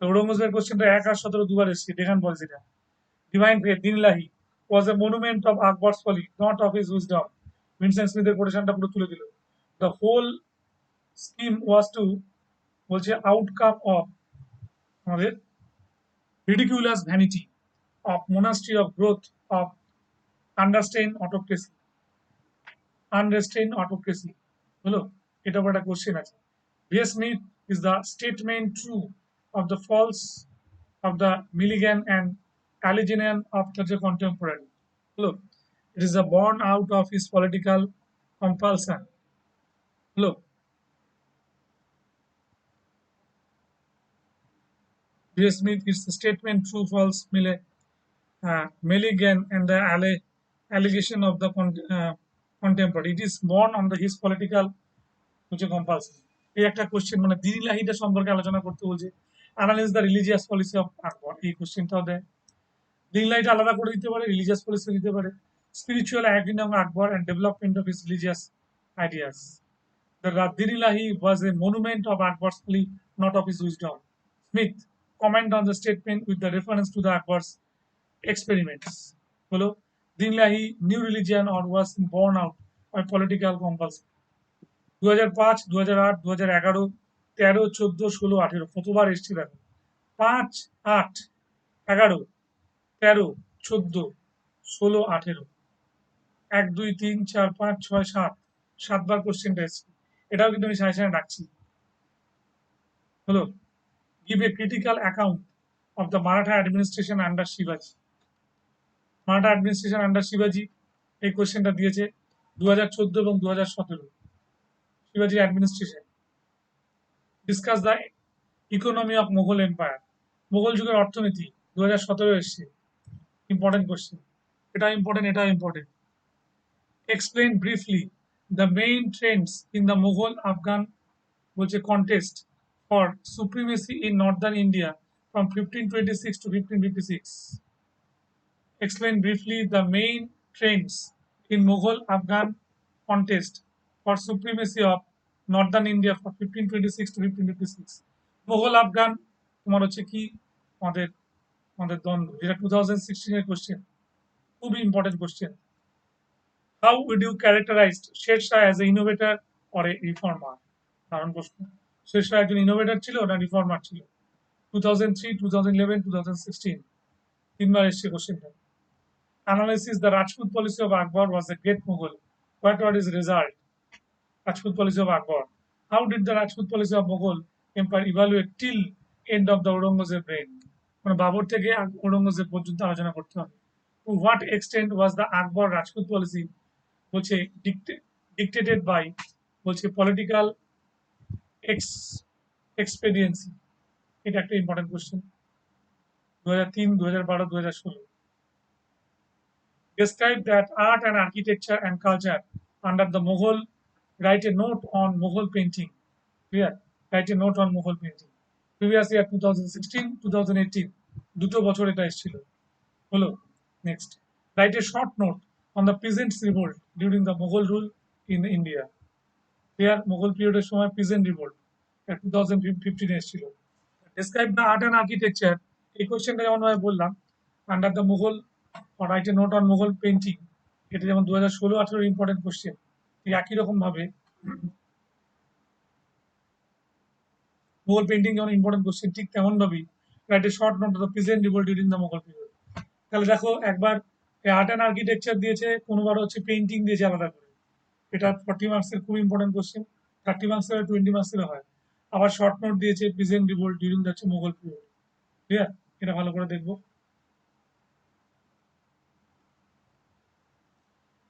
ঔরঙ্গজেবের কোশ্চেনটা 1 আর 17 দুবার এসছে ডেকান পলিসিটা। Divine faith Din i Ilahi was a monument of Akbar's folly, not of his wisdom. Vincent স্মিথের কোটেশনটা পুরো তুলে দিল। The whole scheme was to বলছে আউটকাম অফ আমাদের ridiculous vanity of monastery of growth of unrestrained autocracy. Unrestrained autocracy হলো, এটা উপর একটা কোশ্চেন আছে। V.S. Smith is the statement true of the false of the Milligan and Allegenian of the contemporary. Look, it is a born out of his political compulsion. Look, V.S. Smith is the statement true, false, Milligan and the allegation of the contemporary. It is born on his political compulsion. এই একটা question, মানে দিনিলাহিটা সম্পর্কে আলোচনা করতে বলছে। Analyse the religious policy of Akbar, এই কোশ্চেনটাও দেয়। দিনিলাহিটা আলাদা করে দিতে পারে, রিলিজিয়াস পলিসি দিতে পারে। Spiritual awakening of Akbar and development of his religious ideas. The Dinilahi was a monument of Akbar's folly, not of his wisdom. Smith comment on the statement with the reference to the Akbar's experiments. Hello, Dinilahi new religion or was born out by political compulsion. 2005, 2008, 2011, 13, 14, 16, 18 কতবার এসেছে দেখো। 5, 8, 11, 13, 14, 16, 18 1, 2, 3, 4, 5, 6, 7 7বার কোশ্চেনটা এসেছে। এটাও কিন্তু আমি সাজেশনে রাখছি। হলো, give a critical account of the Maratha administration under Shivaji. Maratha administration under Shivaji এই কোশ্চেনটা দিয়েছে 2014 এবং 2017। শিবাজি administration. Discuss the economy of Mughal empire. Mughal যুগের অর্থনীতি 2017 এসছে। ইম্পর্টেন্ট কোশ্চেন, এটা ইম্পর্টেন্ট, এটা important. Explain briefly the main trends in the Mughal Afghan বলছে contest for supremacy in northern India from 1526 to 1556. Explain briefly the main trends in Mughal Afghan contest for supremacy of northern India for 1526 to 1556. Mughal Afghan তোমার হচ্ছে কি আমাদের আমাদের দ্বন্দ্ব, যেটা 2016 এর question, খুবই important question. How would you characterise Sher Shah as a innovator or a reformer? কারণ প্রশ্ন, শের শাহ একজন ইনোভেটর ছিল না রিফর্মার ছিল? 2003, 2011, 2016 তিনবার এসছে কোশ্চেনটা। Analysis the Rajput policy of Akbar was a great Mughal. What was his result? Rajput policy of Akbar. How did the Rajput policy of Mughal empire evaluate till end of the Aurangzeb reign? মানে বাবর থেকে ঔরঙ্গজেব পর্যন্ত আলোচনা করতে হবে। To what extent was the Akbar Rajput policy বলছে dictated by বলছে political expediency? এটা একটা important question. 2003, 2012, 2016। Describe that art and architecture and culture under the Mughal. Write a note on Mughal painting. Clear? Write a note on Mughal painting. Previous year 2016, 2018 দুটো বছর এটা এসেছিল হলো next write a short note on the peasants revolt during the Mughal rule in India clear Mughal পিরিয়ডের সময় peasant revolt 2015 এসেছিল describe the art and architecture এই কোশ্চেনটা যেমন ভাবে বললাম under the Mughal write a note on Mughal painting এটা যেমন 2016-18 ইম্পর্টেন্ট কোশ্চেন ঠিক একই রকম ভাবে মুঘল পেন্টিং যেমন ইম্পর্টেন্ট কোশ্চেন ঠিক তেমন ভাবেই right a short note of the peasant revolt during the Mughal period তাহলে দেখো একবার আর্ট অ্যান্ড আর্কিটেকচার দিয়েছে কোনোবার হচ্ছে পেন্টিং দিয়েছে আলাদা করে এটা 40 মার্কসের খুব ইম্পর্টেন্ট কোশ্চেন 30 মার্কসের 20 মার্কসের হয় আবার শর্ট নোট দিয়েছে peasant revolt during the Mughal period clear এটা ভালো করে দেখবো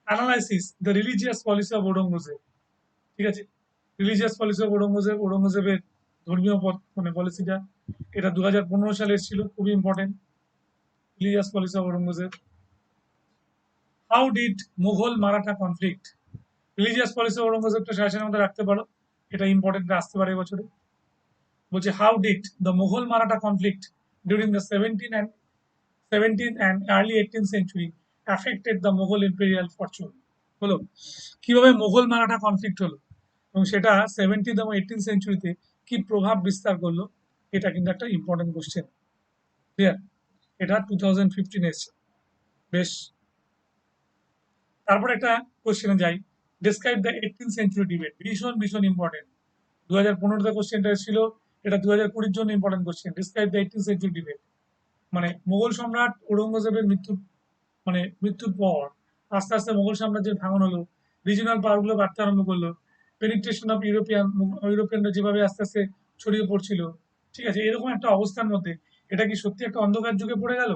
analysis the religious policy of Aurangzeb ঠিক আছে রিলিজিয়াস পলিসি অফ ঔরঙ্গজেবের ধর্মীয় মানে পলিসিটা এটা 2015 সালে এসেছিল খুবই important religious policy of Aurangzeb how did Mughal Maratha conflict religious policy of ঔরঙ্গজেবটা সাজেশনের মধ্যে রাখতে পারো এটা ইম্পর্টেন্ট আসতে পারে এবছরে বলছে how did the Mughal Maratha conflict during the 17th and early 18th century affected the Mughal imperial fortune হলো কিভাবে মুঘল মারাঠা কনফ্লিক্ট হলো এবং সেটা 17th এবং 18th সেঞ্চুরিতে কি প্রভাব বিস্তার করলো এটা কিন্তু একটা ইম্পর্টেন্ট কোশ্চেন ক্লিয়ার এটা 2015 এসছে বেশ তারপর একটা কোশ্চেনে যাই describe the 18th century debate ভীষণ ভীষণ ইম্পর্টেন্ট 2015তে কোশ্চেনটা এসেছিল এটা 2020-র জন্য important question describe the 18th century debate মানে মুঘল সম্রাট ঔরঙ্গজেবের মৃত্যুর পর আস্তে আস্তে মুঘল সাম্রাজ্যের ভাঙন হলো রিজিনাল পাওয়ারগুলো বাড়তে আরম্ভ করলো পেনিট্রেশন অফ ইউরোপিয়ানরা যেভাবে আস্তে আস্তে ছড়িয়ে পড়ছিল ঠিক আছে এরকম একটা অবস্থার মধ্যে এটা কি সত্যি একটা অন্ধকার যুগে পড়ে গেল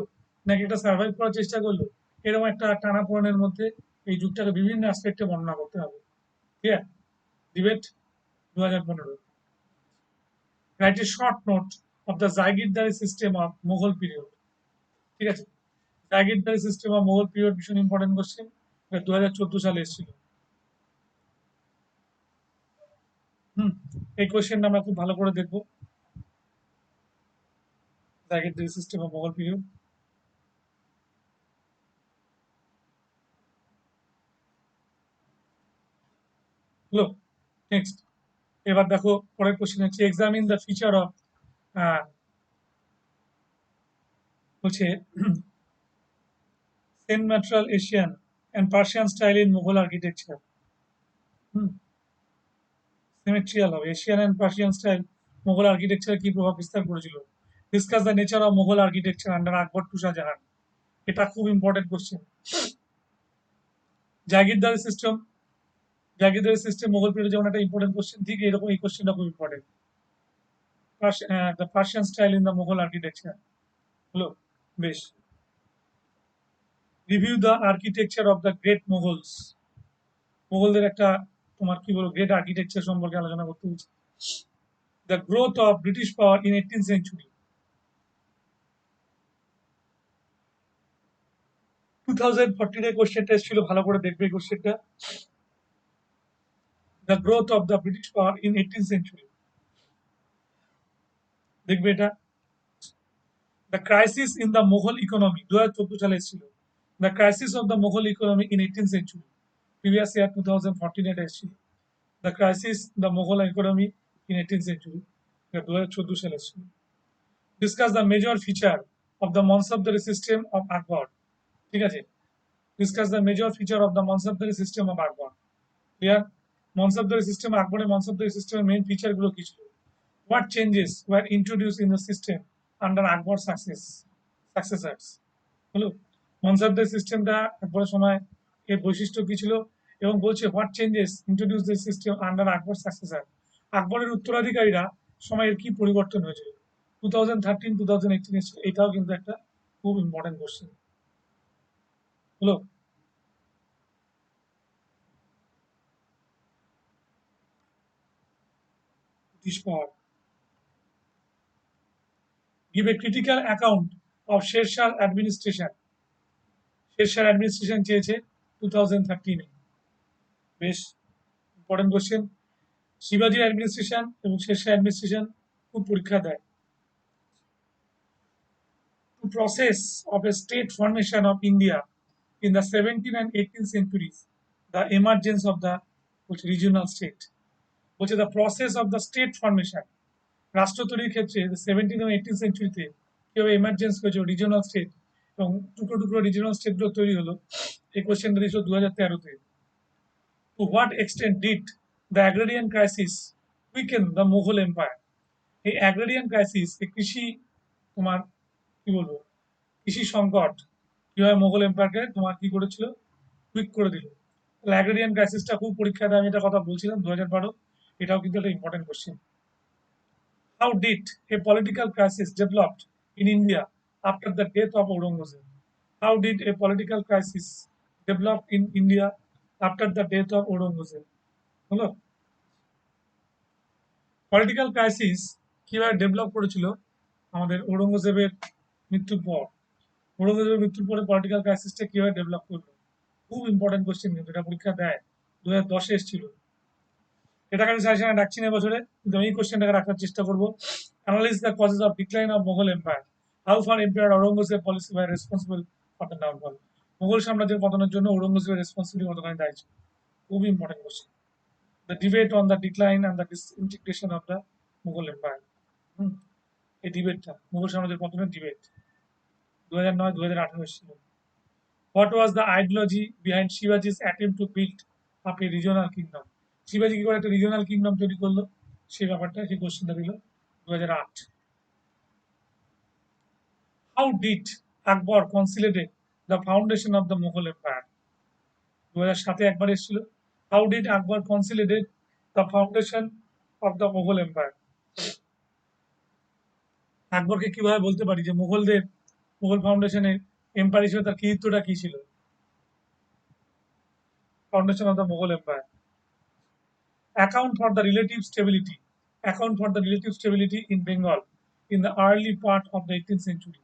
নাকি এটা সার্ভাইভ করার চেষ্টা করলো এরকম একটা টানাপোড়েনের মধ্যে এই যুগটাকে বিভিন্ন অ্যাসপেক্টে বর্ণনা করতে হবে ঠিক আছে debate 2015 write a short note of the jagirdari system of Mughal period ঠিক আছে jagirdari system of Mughal period ভীষণ ইম্পর্টেন্ট কোশ্চেন 2014 সালে এসেছিল এই কোশ্চেনটা আমরা খুব ভালো করে দেখবো jagirdari system of Mughal period হলো নেক্সট এবার দেখো পরের কোশ্চেন হচ্ছে এক্সামিন দ্য ফিচার অফ বলছে central Asian and Persian style in Mughal architecture সিমেট্রিয়াল হবে Asian and Persian style Mughal architecture কি প্রভাব বিস্তার করেছিল discuss the nature of Mughal architecture under Akbar to Shah Jahan এটা খুব important question jagirdari system Mughal period যেমন একটা ইম্পর্টেন্ট কোশ্চেন ঠিক এরকম এই কোশ্চেনটা খুব important the Persian style in the Mughal architecture হলো বেশ review the architecture of the great Mughals মুঘলদের একটা তোমার কি বলবো গ্রেট আর্কিটেকচার সম্পর্কে আলোচনা করতে হচ্ছে the growth of British power in 18th century 2014 এর কোশ্চেনটা এসেছিল ভালো করে দেখবে এই কোশ্চেনটা the growth of the British power in 18th century দেখবে এটা the crisis in the Mughal economy 2014 সালে এসেছিল the crisis of the Mughal economy in 18th century previous year 2014 এটা এসেছিল the crisis the Mughal economy in 18th century 2014 সালে এসেছিল discuss the major feature of the mansabdari system of Akbar ঠিক আছে discuss the major feature of the mansabdari system of Akbar clear mansabdari system আকবরের মনসবদারি সিস্টেমের main feature গুলো কি ছিল what changes were introduced in the system under Akbar successors হলো মনসবদারি সিস্টেমটা আকবরের সময় এর বৈশিষ্ট্য কি ছিল এবং বলছে what changes introduce this system under Akbar successor আকবরের উত্তরাধিকারীরা সময়ের কি পরিবর্তন হয়েছিল 2013-2018 এটাও কিন্তু একটা খুব ইম্পর্টেন্ট কোশ্চেন হলো British power give a critical account of Shershah administration. Shershah administration চেয়েছে 2013-এ। বেশ ইম্পর্টেন্ট কোশ্চেন। শিবাজির অ্যাডমিনিস্ট্রেশন এবং শেরশাহ অ্যাডমিনিস্ট্রেশন খুব পরীক্ষা দেয়। To process of a state formation of India in the 17th and 18th centuries, the emergence of the regional state. বলছে the process of the state formation, রাষ্ট্র তৈরির ক্ষেত্রে 17th এবং 18th সেঞ্চুরিতে কিভাবে এমার্জেন্স হয়েছে রিজিওনাল স্টেট এবং টুকরো টুকরো রিজিওনাল স্টেটগুলো তৈরি হলো, এই কোশ্চেনটা দিয়েছিল 2013-তে। To what extent did the agrarian crisis weaken the Mughal empire? এই অ্যাগ্রেরিয়ান ক্রাইসিস, এই কৃষি তোমার কি বলবো কৃষি সংকট কিভাবে মোগল এম্পায়ারকে তোমার কি করেছিল, উইক করে দিল। তাহলে অ্যাগ্রেরিয়ান ক্রাইসিসটা খুব পরীক্ষা দেয়, আমি এটা কথা বলছিলাম 2012, এটাও কিন্তু একটা important question. How did a political crisis developed in India after the death of Aurangzeb? How did a political crisis develop in India after the death of Aurangzeb? হলো পলিটিক্যাল ক্রাইসিস কিভাবে ডেভেলপ করেছিল আমাদের ঔরঙ্গজেবের মৃত্যুর পর। ঔরঙ্গজেবের মৃত্যুর পরে political ক্রাইসিসটা কিভাবে develop করলো, খুব ইম্পর্টেন্ট কোশ্চেন, কিন্তু এটা পরীক্ষা দেয় 2010-এ এসেছিল। এটাকে আমি সাজেশনে রাখছি না বছরে, কিন্তু আমি এই কোশ্চেনটাকে রাখার চেষ্টা করবো। Analyse the causes of decline of Mughal empire, how far empire Aurangzeb policy were responsible for the downfall. মোগল সাম্রাজ্যের পতনের জন্য ঔরঙ্গজেবের রেসপন্সিবিলিটি কতখানি দায়ী ছিল, খুব important question. The debate on the decline and the disintegration of the Mughal empire. এই ডিবেটটা মুঘল সাম্রাজ্যের পতনের ডিবেট 2009-2018 ছিল। What was the ideology behind Shivaji's attempt to build up a regional kingdom? শিবাজি কি করে একটা রিজিওনাল কিংডম তৈরি করলো, সেই ব্যাপারটা সেই কোশ্চেনটা দিল 2008। How did Akbar consolidate the foundation of the Mughal empire? 2007-এ একবার এসেছিল। How did Akbar consolidate the foundation of the Mughal empire? আকবরকে কিভাবে বলতে পারি যে মুঘল ফাউন্ডেশনের এম্পায়ার হিসেবে তার কৃতিত্বটা কি ছিল? Foundation of the Mughal empire. Account for the relative stability. Account for the relative stability in Bengal in the early part of the 18th century.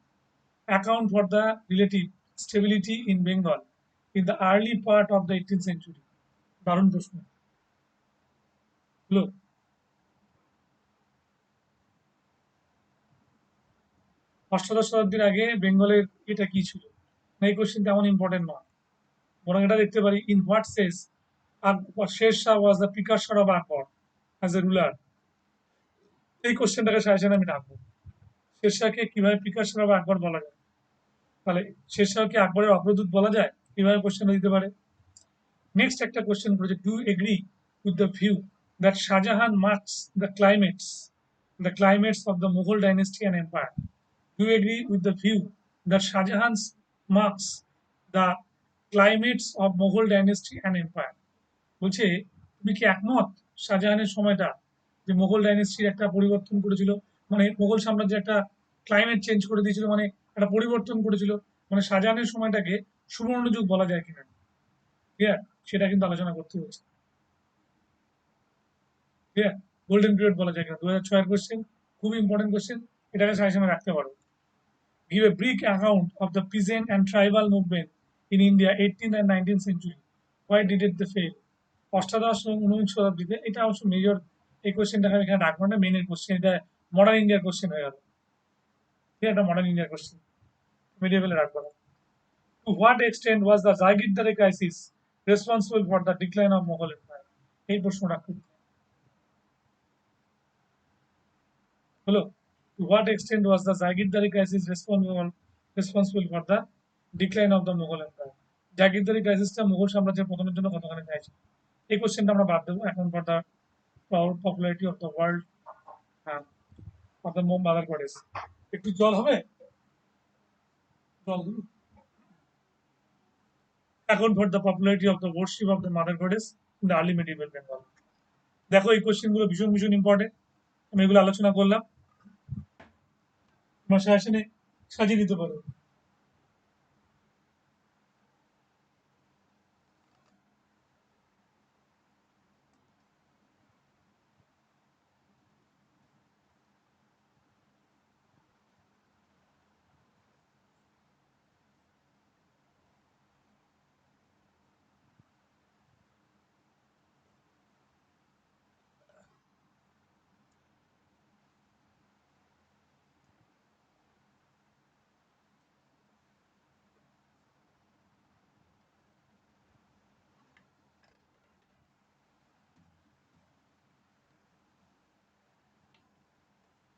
Account for the relative stability in Bengal in the early part of the 18th century. দারুণ প্রশ্ন। হলো অষ্টাদশ শতাব্দীর আগে বেঙ্গলের এটা কি ছিল, এই কোশ্চেন তেমন ইম্পর্টেন্ট নয়, বরং এটা দেখতে পারি in what sense Sher Shah was the precursor of Akbar as a ruler. এই কোশ্চেনটাকে সাজেশনে আমি রাখবো। শের শাহকে কিভাবে প্রিকারসর অফ আকবর বলা যায়, তাহলে শের শাহকে আকবরের অগ্রদূত বলা যায়, কিভাবে কোশ্চেনটা দিতে পারে। নেক্সট একটা কোশ্চেন করেছে, do agree with the view that Shahjahan marks the climates of the Mughal dynasty and empire. Do agree with the view that Shahjahan marks the climates of Mughal dynasty and empire. বলছে তুমি কি একমত শাহজাহানের সময়টা যে মোগল ডাইনেস্টির একটা পরিবর্তন করেছিল, মানে মোগল সাম্রাজ্যের একটা ক্লাইমেট চেঞ্জ করে দিয়েছিল, মানে একটা পরিবর্তন করেছিল, মানে শাহজাহানের সময়টাকে সুবর্ণ যুগ বলা যায় কিনা, ঠিক আছে, সেটা কিন্তু আলোচনা করতে হচ্ছে। ঠিক আছে, গোল্ডেন পিরিয়ড বলা যায় কিনা, 2006-এর কোশ্চেন, খুব ইম্পর্টেন্ট কোশ্চেন, এটাকে সাজেশনে রাখতে পারো। Give a brief account of the peasant and tribal movement in India 18th and 19th century. Why did it fail? অষ্টাদশ এবং ঊনবিংশ শতাব্দীতে, এটা অবশ্য মেজর, এই কোশ্চেনটাকে আমি এখানে রাখবো না, মেনের কোশ্চেন, এটা মডার্ন ইন্ডিয়ার কোশ্চেন হয়ে গেল, ঠিক আছে, এটা মডার্ন ইন্ডিয়ার কোশ্চেন, মিডিয়েভেলে রাখবো না। To what extent was the Zagindari crisis responsible for the decline of Mughal empire? এই প্রশ্নটা খুব হলো। To what extent was the Zagindari crisis responsible for the decline of the Mughal empire? জাগিরদারি ক্রাইসিসটা Mughal সাম্রাজ্যের পতনের জন্য কতখানি দায়ী ছিল, এই কোশ্চেনটা আমরা বাদ দেবো। এখন for the popularity of the world of the mother goddess. একটু জল হবে, জল দিবি? এখন for the popularity of the worship of the mother goddess in the early medieval Bengal. দেখো এই কোশ্চেনগুলো ভীষণ ভীষণ ইম্পর্টেন্ট, আমি এগুলো আলোচনা করলাম, তোমার সাজেশনে সাজিয়ে দিতে পারো।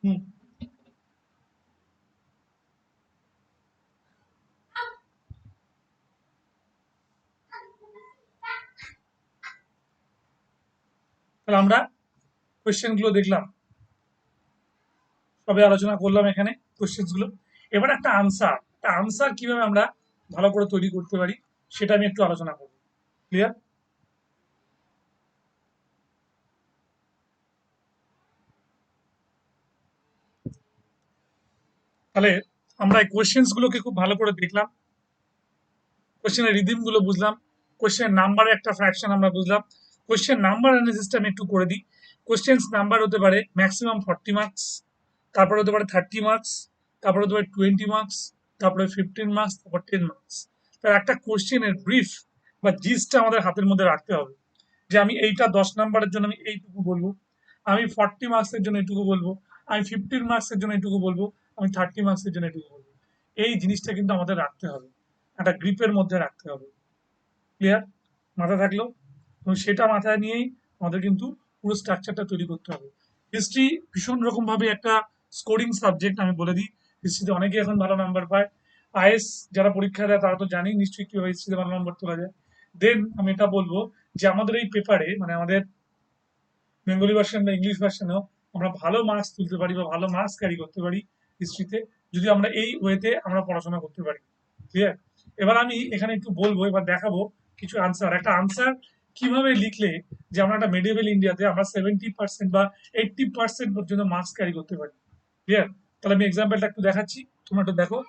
হুম। তাহলে আমরা কোয়েশ্চেন গুলো দেখলাম, সবে আলোচনা করলাম এখানে কোয়েশ্চেন গুলো। এবার একটা আনসার কিভাবে আমরা ভালো করে তৈরি করতে পারি সেটা আমি একটু আলোচনা করবো। ক্লিয়ার? তাহলে আমরা এই কোয়েশ্চেন্স গুলোকে খুব ভালো করে দেখলাম, কোয়েশ্চেনের রিদিম গুলো বুঝলাম, কোয়েশ্চেন নাম্বারের একটা ফ্র্যাকশন আমরা বুঝলাম। কোয়েশ্চেন নাম্বার অ্যানালিসিসটা আমি একটু করে দিই। কোয়েশ্চেন নাম্বার হতে পারে ম্যাক্সিমাম 40 মার্কস, তারপরে হতে পারে 30 মার্কস, তারপরে হতে পারে 20 মার্কস, তারপরে 15 মার্কস, তারপর 10 মার্কস। তার একটা কোয়েশ্চেনের ব্রিফ বা জিসটা আমাদের হাতের মধ্যে রাখতে হবে, যে আমি এইটা 10 নাম্বারের জন্য আমি এইটুকু বলবো, আমি 40 মার্কসের জন্য এইটুকু বলবো, আমি 15 মার্কসের জন্য এইটুকু বলবো, আমি 30 মার্কসের জন্য এইটুকু বলবো। এই জিনিসটা কিন্তু আমাদের রাখতে হবে, একটা গ্রিপের মধ্যে রাখতে হবে। ক্লিয়ার? মাথায় থাকলো? এবং সেটা মাথায় নিয়েই আমাদের কিন্তু পুরো স্ট্রাকচারটা তৈরি করতে হবে। হিস্ট্রি ভীষণ রকম ভাবে একটা স্কোরিং সাবজেক্ট, আমি বলে দিই। হিস্ট্রিতে অনেকে এখন ভালো নাম্বার পায়। আইএস যারা পরীক্ষা দেয় তারা তো জানেই নিশ্চয়ই কিভাবে হিস্ট্রিতে ভালো নাম্বার তোলা যায়। দেন আমি এটা বলবো যে আমাদের এই পেপারে, মানে আমাদের বেঙ্গলি ভার্সন বা ইংলিশ ভার্সনেও আমরা ভালো মার্কস তুলতে পারি বা ভালো মার্কস ক্যারি করতে পারি হিস্ট্রিতে, যদি আমরা এই ওয়েতে আমরা পড়াশোনা করতে পারি। ক্লিয়ার? এবার আমি এখানে একটু বলবো, এবার দেখাবো কিছু আনসার। একটা আনসার কিভাবে লিখলে যে আমরা একটা মেডিভেল ইন্ডিয়াতে আমরা 70% বা 80% পর্যন্ত মার্কস ক্যারি করতে পারি। ক্লিয়ার? তাহলে আমি এক্সাম্পলটা একটু দেখাচ্ছি, তোমরা একটু দেখো।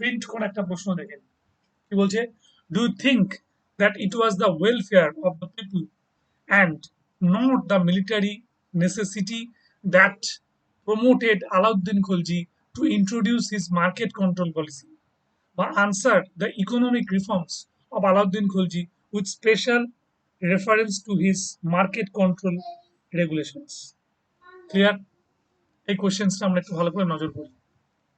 প্রিন্ট কোন একটা প্রশ্ন দেখেন কি বলছে, do you think that it was the welfare of the people and not the military necessity that promoted Alauddin Khilji to introduce his market control policy, but answer the economic reforms of Alauddin Khilji with special reference to his market control regulations. Clear? এই কোশ্চেন্সটা আমরা একটু ভালো করে নজর করি।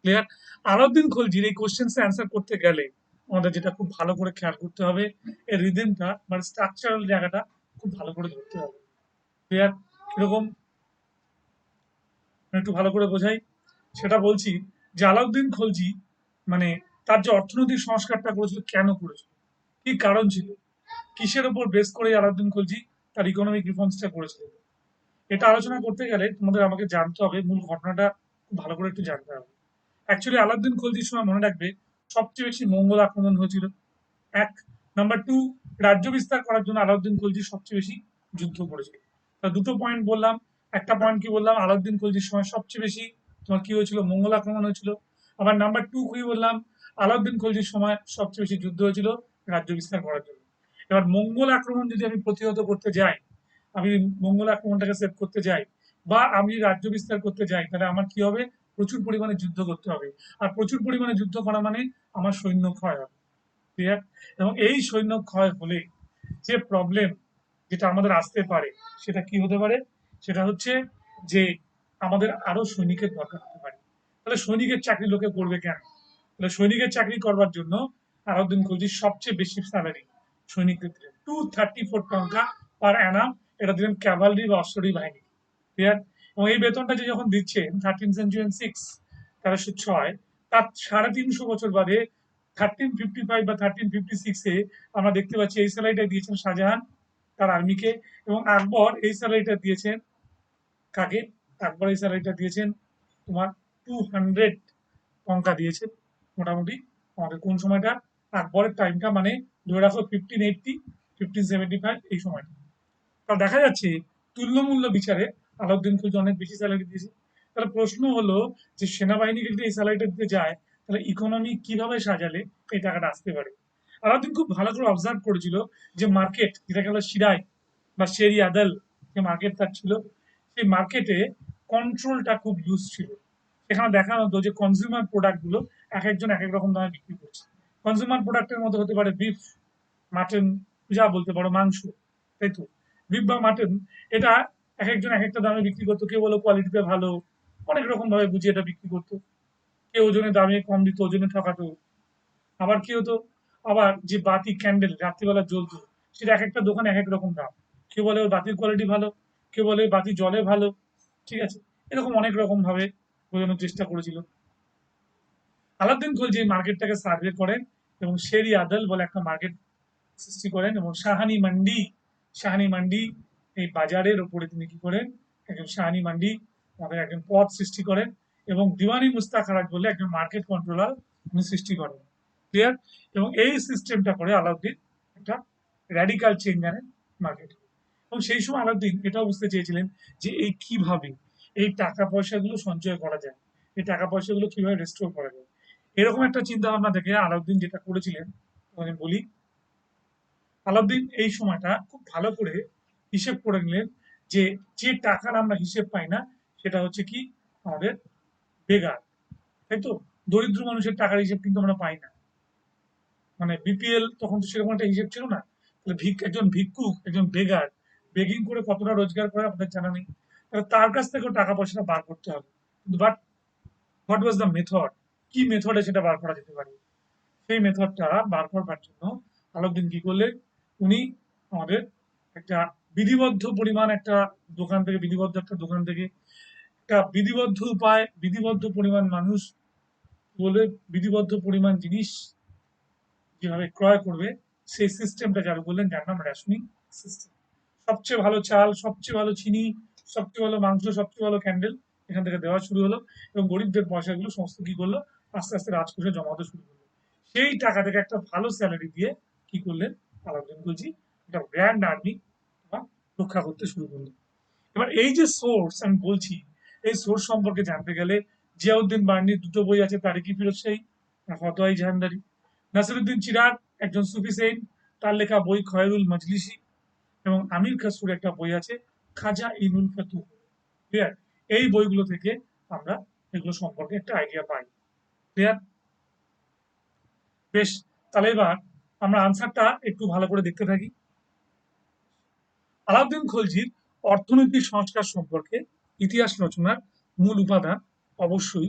Clear? Alauddin খলজির এই questions answer করতে গেলে আমাদের যেটা খুব ভালো করে খেয়াল করতে হবে, এর রিদমটা মানে স্ট্রাকচারাল জায়গাটা খুব ভালো করে ধরতে হবে। ক্লিয়ার? কিরকম একটু ভালো করে বোঝাই, সেটা বলছি যে আলাউদ্দিন খলজি মানে তার যে অর্থনৈতিক সংস্কারটা করেছিল, কেন করেছিল, কি কারণ ছিল, কিসের উপর বেস করে আলাউদ্দিন খলজি তার ইকোনমিক রিফর্মসটা করেছিল, এটা আলোচনা করতে গেলে তোমাদের আমাকে জানতে হবে, মূল ঘটনাটা খুব ভালো করে একটু জানতে হবে। অ্যাকচুয়ালি আলাউদ্দিন খলজির সময় মনে রাখবে সবচেয়ে বেশি মঙ্গল আক্রমণ হয়েছিল। এক। নাম্বার টু, রাজ্য বিস্তার করার জন্য আলাউদ্দিন খলজি সবচেয়ে বেশি যুদ্ধ করেছিল। তা দুটো পয়েন্ট বললাম। একটা পয়েন্ট কি বললাম, আলাউদ্দিন খলজির সময় সবচেয়ে বেশি তোমার কি হয়েছিল, মঙ্গল আক্রমণ হয়েছিল। আবার নাম্বার টু কি বললাম, আলাউদ্দিন খলজির সময় সবচেয়ে বেশি যুদ্ধ হয়েছিল রাজ্য বিস্তার করার জন্য। এবার মঙ্গল আক্রমণ যদি আমি প্রতিহত করতে যাই, আমি মঙ্গল আক্রমণটাকে সেভ করতে যাই, বা আমি রাজ্য বিস্তার করতে যাই, তাহলে আমার কি হবে, প্রচুর পরিমাণে যুদ্ধ করতে হবে। আর প্রচুর পরিমাণে যুদ্ধ করা মানে আমার সৈন্য ক্ষয় হবে। ক্লিয়ার? এবং এই সৈন্য ক্ষয় হলে যে প্রবলেম যেটা আমাদের আসতে পারে সেটা কি হতে পারে, সেটা হচ্ছে যে আমাদের আরো সৈনিকের দরকার হতে পারে। তাহলে সৈনিকের চাকরি লোকে করবে কেন? তাহলে সৈনিকের চাকরি করবার জন্য আলাউদ্দিন খলজির সবচেয়ে বেশি স্যালারি সৈনিকদের দিলেন 234 টঙ্কা পার অ্যানাম। এটা দিলেন ক্যাভালরি বা অশ্বরী বাহিনী। ক্লিয়ার? এবং এই বেতনটা যে যখন দিচ্ছেন 1376, 1306, তার 350 বছর বাদে 1355 বা 1356-এ আমরা দেখতে পাচ্ছি এই স্যালারিটা দিয়েছেন শাহজাহান তার আর্মিকে, এবং আকবর এই স্যালারিটা দিয়েছেন কাকে, আকবর এই স্যালারিটা দিয়েছেন তোমার 200 টঙ্কা দিয়েছেন মোটামুটি। আমাদের কোন সময়টা, আকবরের টাইমটা, মানে ধরে রাখো 1580, 1575 এই সময়টা। তা দেখা যাচ্ছে তুল্যমূল্য বিচারে আলাউদ্দিন খলজি অনেক বেশি স্যালারি দিয়েছে। তাহলে প্রশ্ন হলো যে সেনাবাহিনীকে যদি এই স্যালারিটা দিতে যায়, তাহলে ইকোনমি কিভাবে সাজালে এই টাকাটা আসতে পারে। আলাউদ্দিন খুব ভালো করে অবজার্ভ করেছিল যে মার্কেট, যেটাকে বলে সিরাই বা শেরি আদল, যে মার্কেট তার ছিল, সেই মার্কেটে কন্ট্রোলটা খুব লুজ ছিল। এখানে দেখানো হতো যে কনজিউমার প্রোডাক্ট গুলো এক একজন এক এক রকম দামে বিক্রি করছে। কনজিউমার প্রোডাক্টের মধ্যে হতে পারে বিফ, মাটন, যা বলতে পারো মাংস, তাই তো? বিফ বা মাটন, এটা এক একজন এক একটা দামে বিক্রি করতো। কেউ বলো কোয়ালিটিতে ভালো, অনেক রকম ভাবে বুঝিয়ে এটা বিক্রি করতো। কেউ ওজনে দামে কম দিত, ওজনে ঠকাতো। আবার কি হতো, আবার যে বাতি ক্যান্ডেল রাত্রিবেলা জ্বলতো, সেটা এক একটা দোকানে এক এক রকম দাম। কেউ বলে ওর বাতির কোয়ালিটি ভালো, কেউ বলে বাতি জলে ভালো, ঠিক আছে? এরকম অনেক রকম ভাবে বোঝানোর চেষ্টা করেছিল। আলাউদ্দিন খলজি এই মার্কেটটাকে সার্ভে করেন এবং শেরি আদল বলে একটা মার্কেট সৃষ্টি করেন, এবং শাহানি মান্ডি এই বাজারের উপরে তিনি কি করেন, একজন শাহানি মান্ডি আমাদের একজন পদ সৃষ্টি করেন, এবং দিওয়ানি মুস্তাক রাজ বলে একজন মার্কেট কন্ট্রোলার উনি সৃষ্টি করেন। ক্লিয়ার? এবং এই সিস্টেমটা করে আলাউদ্দিন একটা র্যাডিক্যাল চেঞ্জ আনেন মার্কেটে। এবং সেই সময় আলাউদ্দিন এটাও বুঝতে চেয়েছিলেন যে এই কিভাবে এই টাকা পয়সাগুলো সঞ্চয় করা যায়, এই টাকা পয়সাগুলো কিভাবে রেস্টোর করা যায়। এরকম একটা চিন্তা ভাবনা থেকে আলাউদ্দিন যেটা করেছিলেন, আমি বলি, আলাউদ্দিন এই সময়টা খুব ভালো করে হিসেব করে নিলেন যে যে টাকার আমরা হিসেব পাই না, সেটা হচ্ছে কি আমাদের বেগার, তাই তো? দরিদ্র মানুষের টাকার হিসেব কিন্তু আমরা পাই না। মানে বিপিএল তখন তো সেরকম একটা হিসেব ছিল না। তাহলে একজন ভিক্ষুক, একজন বেগার বেগিং করে কতটা রোজগার করে আমাদের জানা নেই। তাহলে তার কাছ থেকেও টাকা পয়সাটা বার করতে হবে। But what was the method? কি মেথডে সেটা বার করা যেতে পারে? সেই মেথডটা বার করবার জন্য আলাউদ্দিন কি করলেন, উনি আমাদের একটা বিধিবদ্ধ পরিমাণ একটা দোকান থেকে, বিধিবদ্ধ একটা দোকান থেকে একটা বিধিবদ্ধ উপায়, বিধিবদ্ধ পরিমাণ মানুষ বলে বিধিবদ্ধ পরিমাণ জিনিস যেভাবে ক্রয় করবে, সেই সিস্টেমটা চালু করলেন, যার নাম রেশনিং সিস্টেম। সবচেয়ে ভালো চাল, সবচেয়ে ভালো চিনি, সবচেয়ে ভালো মাংস, সবচেয়ে ভালো ক্যান্ডেল এখান থেকে দেওয়া শুরু হলো, এবং গরিবদের পয়সাগুলো সমস্ত কি করলো, আস্তে আস্তে রাজকোষে জমাতে শুরু করলো। সেই টাকা থেকে একটা ভালো স্যালারি দিয়ে কি করলেন আলাউদ্দিন খলজি, একটা গ্র্যান্ড আর্মি রক্ষা করতে শুরু করলেন। এবার এই যে সোর্স আমি বলছি, এই সোর্স সম্পর্কে জানতে গেলে জিয়াউদ্দিন বার্নির দুটো বই আছে, তারিকি ফিরোজশাহী আর ফতোয়াই জাহানদারি। নাসিরুদ্দিন চিরাগ একজন সুফি সেইন্ট, তার লেখা বই খয়রুল মজলিসি, এবং আমির খসরুর একটা বই আছে খাজা ইনুল ফতুহ। ক্লিয়ার? এই বইগুলো থেকে আমরা এগুলো সম্পর্কে একটা আইডিয়া পাই। ক্লিয়ার? বেশ, তাহলে এবার আমরা আনসারটা একটু ভালো করে দেখতে থাকি। আলাউদ্দিন খলজির অর্থনৈতিক সংস্কার সম্পর্কে ইতিহাস রচনার মূল উপাদান অবশ্যই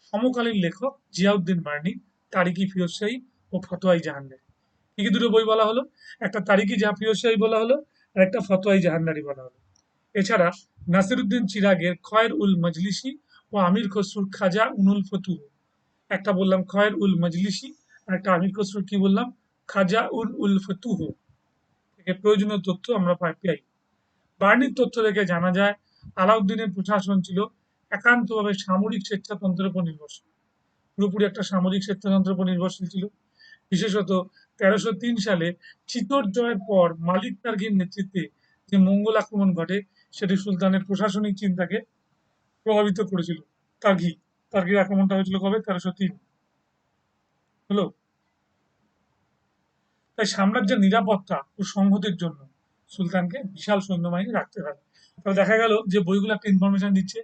সমকালীন লেখক জিয়াউদ্দিন বার্নি, তারিকি ফিরোজশাহী ও ফতোয়াই জাহানদারি। কি কি দুটো বই বলা হলো? একটা তারিকি ফিরোজশাহী বলা হলো, আর একটা ফতোয়াই জাহানদারি বলা হলো। এছাড়া নাসিরুদ্দিন চিরাগের খয়ের উল মজলিসি ও আমির খসরুর খাজা উনুল ফতুহ, একটা বললাম খয়ের উল মজলিসি, আর একটা আমির খসরুর কি বললাম, খাজা উল ফতুহ, থেকে প্রয়োজনীয় তথ্য আমরা পাই। বার্নির তথ্য থেকে জানা যায় আলাউদ্দিনের প্রশাসন ছিল একান্তভাবে সামরিক স্বেচ্ছাতন্ত্রের উপর নির্ভরশীল, পুরোপুরি একটা সামরিক স্বেচ্ছাতন্ত্রের উপর নির্ভরশীল ছিল। বিশেষত ১৩০৩ সালে চিতোর জয়ের পর মালিক তার্গির নেতৃত্বে যে মঙ্গল আক্রমণ ঘটে, সেটি সুলতানের প্রশাসনিক চিন্তাকে প্রভাবিত করেছিল। তার্গি তার্গির আক্রমণটা হয়েছিল কবে? ১৩০৩ হলো। তাই সাম্রাজ্যের নিরাপত্তা ও সংহতির জন্য সুলতানকে বিশাল সৈন্যবাহিনী রাখতে হয়। তবে দেখা গেল যে বইগুলো একটা ইনফরমেশন দিচ্ছে,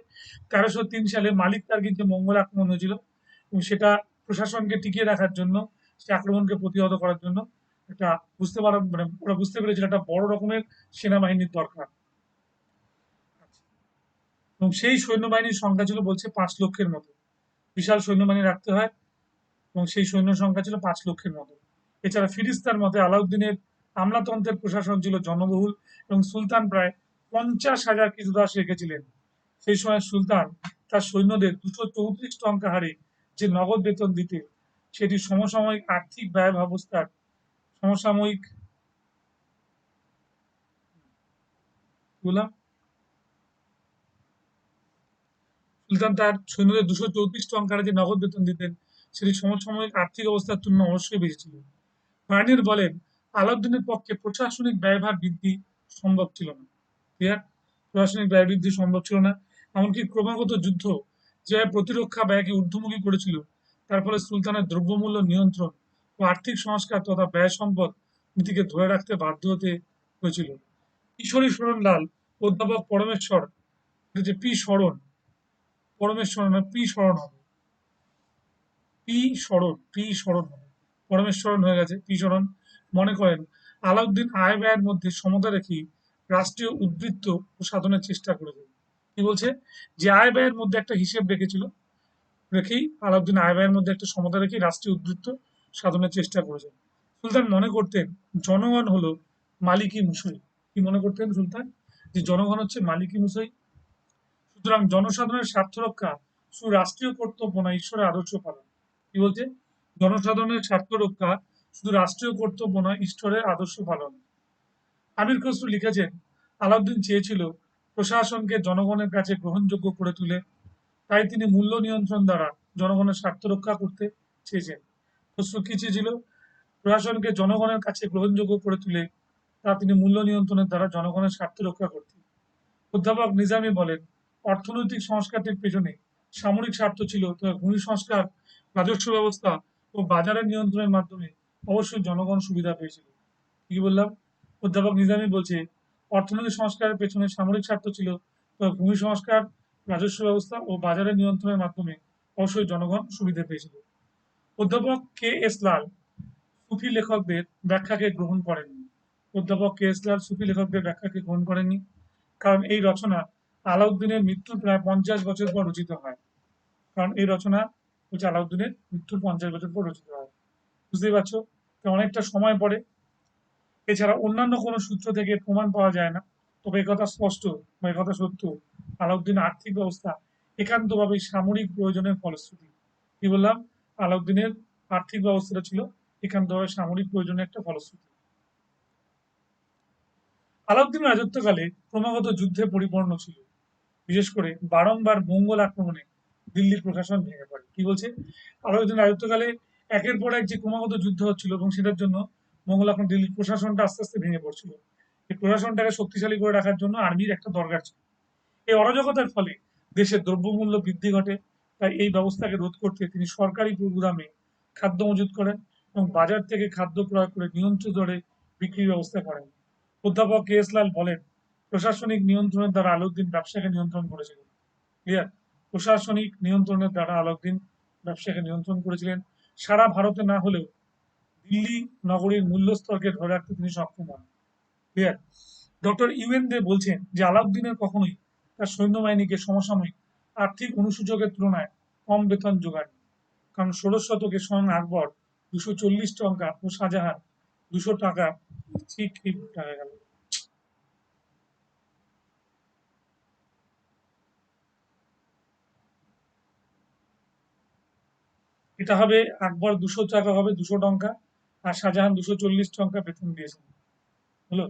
১৩০৩ সালে মালিক তার্গির যে মঙ্গল আক্রমণ হয়েছিল, এবং সেটা প্রশাসনকে টিকিয়ে রাখার জন্য, সে আক্রমণকে প্রতিহত করার জন্য একটা বুঝতে পারা, মানে ওরা বুঝতে পেরেছিল একটা বড় রকমের সেনাবাহিনীর দরকার। এবং সেই সৈন্যবাহিনীর সংখ্যা ছিল বলছে ৫ লক্ষের মতো। বিশাল সৈন্যবাহিনী রাখতে হয়, এবং সেই সৈন্য সংখ্যা ছিল ৫ লক্ষের মতো। এছাড়া ফিরিস্তার মতে আলাউদ্দিনের আমলাতন্ত্রের প্রশাসন ছিল জনবহুল, এবং সুলতান প্রায় ৫০,০০০ কৃতদাস রেখেছিলেন। সেই সময় সুলতান তার সৈন্যদের ২৩৪ টঙ্কা হারে যে নগদ বেতন দিতে, সেটি সমসাময়িক আর্থিক ব্যয় ব্যবস্থার সমসাময়িক বললাম, সুলতান তার সৈন্যদের ২৩৪ টঙ্কা হারে যে নগদ বেতন দিতেন, সেটি সমসাময়িক আর্থিক অবস্থার তুলনায় অবশ্যই বেশি ছিল। বার্নির বলেন আলাউদ্দিনের পক্ষে প্রশাসনিক ব্যয়ভার বৃদ্ধি সম্ভব ছিল না। ক্লিয়ার? প্রশাসনিক ব্যয় বৃদ্ধি সম্ভব ছিল না। এমনকি ক্রমাগত যুদ্ধ যে প্রতিরক্ষা ব্যয়কে ঊর্ধ্বমুখী করেছিল, তার ফলে সুলতানের দ্রব্যমূল্য নিয়ন্ত্রণ ও আর্থিক সংস্কার তথা ব্যয় সম্পদ নীতিকে ধরে রাখতে বাধ্য হতে হয়েছিল। কিশোরী শরণলাল, অধ্যাপক পরমেশ্বর, এটা যে পি শরণ, পরমেশ্বর না পি শরণ হবে, পি শরণ হবে, পরমেশ্বরণ হয়ে গেছে পি শরণ, মনে করেন আলাউদ্দিন আয় ব্যয়ের মধ্যে সমতা রেখেই রাষ্ট্রীয় উদ্বৃত্ত সাধনের চেষ্টা করেছেন। কি বলছে? যে আয় ব্যয়ের মধ্যে একটা হিসেব রেখেছিল, রেখেই আলাউদ্দিন আয় ব্যয়ের মধ্যে একটা সমতা রেখেই রাষ্ট্রীয় উদ্বৃত্ত সাধনের চেষ্টা করেছেন। সুলতান মনে করতেন জনগণ হলো মালিকি মুসই। কি মনে করতেন সুলতান? যে জনগণ হচ্ছে মালিকি মুসই। সুতরাং জনসাধারণের স্বার্থ রক্ষা শুধু রাষ্ট্রীয় কর্তব্য নয়, ঈশ্বরের আদর্শ পালন। কি বলছে? জনসাধারণের স্বার্থ রক্ষা শুধু রাষ্ট্রীয় কর্তব্য নয়, ঈশ্বরের আদর্শ পালন। আমির খসরু লিখেছেন, আলাউদ্দিন চেয়েছিল প্রশাসনকে জনগণের কাছে গ্রহণযোগ্য করে তুলে, তাই তিনি মূল্য নিয়ন্ত্রণ দ্বারা জনগণের স্বার্থ রক্ষা করতে চেয়েছেন। খসরু কি চেয়েছিল? প্রশাসনকে জনগণের কাছে গ্রহণযোগ্য করে তুলে তা তিনি মূল্য নিয়ন্ত্রণের দ্বারা জনগণের স্বার্থ রক্ষা করতেন। অধ্যাপক নিজামী বলেন, অর্থনৈতিক সংস্কারটির পেছনে সামরিক স্বার্থ ছিল, তবে ভূমি সংস্কার, রাজস্ব ব্যবস্থা ও বাজারের নিয়ন্ত্রণের মাধ্যমে অবশ্যই জনগণ সুবিধা পেয়েছিল। কি বললাম? অধ্যাপক নিজামী বলছে, অর্থনৈতিক সংস্কারের পেছনে সামরিক স্বার্থ ছিল, তবে ভূমি সংস্কার, রাজস্ব ব্যবস্থা ও বাজারের নিয়ন্ত্রণের মাধ্যমে অবশ্যই জনগণ সুবিধা পেয়েছিল। অধ্যাপক কে এস লাল সুফি লেখকদের ব্যাখ্যাকে গ্রহণ করেননি। অধ্যাপক কে এস লাল সুফি লেখকদের ব্যাখ্যাকে গ্রহণ করেননি, কারণ এই রচনা আলাউদ্দিনের মৃত্যুর প্রায় 50 বছর পর রচিত হয়। কারণ এই রচনা হচ্ছে আলাউদ্দিনের মৃত্যুর 50 বছর পর রচিত হয়। বুঝতেই পারছো? তো অনেকটা সময় পরে। এছাড়া অন্যান্য কোনো সূত্র থেকে প্রমাণ পাওয়া যায় না, তবে একথা স্পষ্ট বা একথা সত্য, আলাউদ্দিন আর্থিক ব্যবস্থা একান্তভাবে সামরিক প্রয়োজনের ফলশ্রুতি। কি বললাম? আলাউদ্দিনের আর্থিক ব্যবস্থাটা ছিল একান্তভাবে সামরিক প্রয়োজনের একটা ফলশ্রুতি। আলাউদ্দিনের রাজত্বকালে ক্রমাগত যুদ্ধে পরিপূর্ণ ছিল, বিশেষ করে বারংবার মঙ্গল আক্রমণে দিল্লির প্রশাসন ভেঙে পড়ে। কি বলছে? আলাউদ্দিন রাজত্বকালে একের পর এক যে ক্রমাগত যুদ্ধ হচ্ছিল এবং সেটার জন্য মঙ্গল আক্রমণ দিল্লির প্রশাসনটা আস্তে আস্তে ভেঙে পড়ছিল। এই প্রশাসনটাকে শক্তিশালী করে রাখার জন্য আর্মির একটা দরকার ছিল। এই অরাজকতার ফলে দেশের দ্রব্যমূল্য বৃদ্ধি ঘটে। তাই এই ব্যবস্থাকে রোধ করতে তিনি সরকারি গুদামে খাদ্য মজুত করেন এবং বাজার থেকে খাদ্য ক্রয় করে নিয়ন্ত্রিত দরে বিক্রির ব্যবস্থা করেন। অধ্যাপক কে এস লাল বলেন, প্রশাসনিক নিয়ন্ত্রণের দ্বারা আলাউদ্দিন ব্যবসাকে নিয়ন্ত্রণ করেছিলেন। ক্লিয়ার? প্রশাসনিক নিয়ন্ত্রণের দ্বারা আলাউদ্দিন ব্যবসাকে নিয়ন্ত্রণ করেছিলেন। সারা ভারতে না হলেও দিল্লি নগরীর মূল্যস্তরকে ধরে রাখতে তিনি সক্ষম হন। ক্লিয়ার? ডক্টর ইউএন দে বলছেন যে আলাউদ্দিনের কখনোই তার সৈন্যবাহিনীকে সমসাময়িক আর্থিক অনুসূচকের তুলনায় কম বেতন যোগাননি। কারণ 16 শতকে স্বয়ং আকবর 240 টাকা ও শাহজাহান 200 টাকা। ঠিক ঠিক টাকা গেল। এটা হবে আকবর 200 টাকা হবে, 200 টঙ্কা, আর শাহজাহান 240 টঙ্কা বেতন দিয়েছেন। হলো?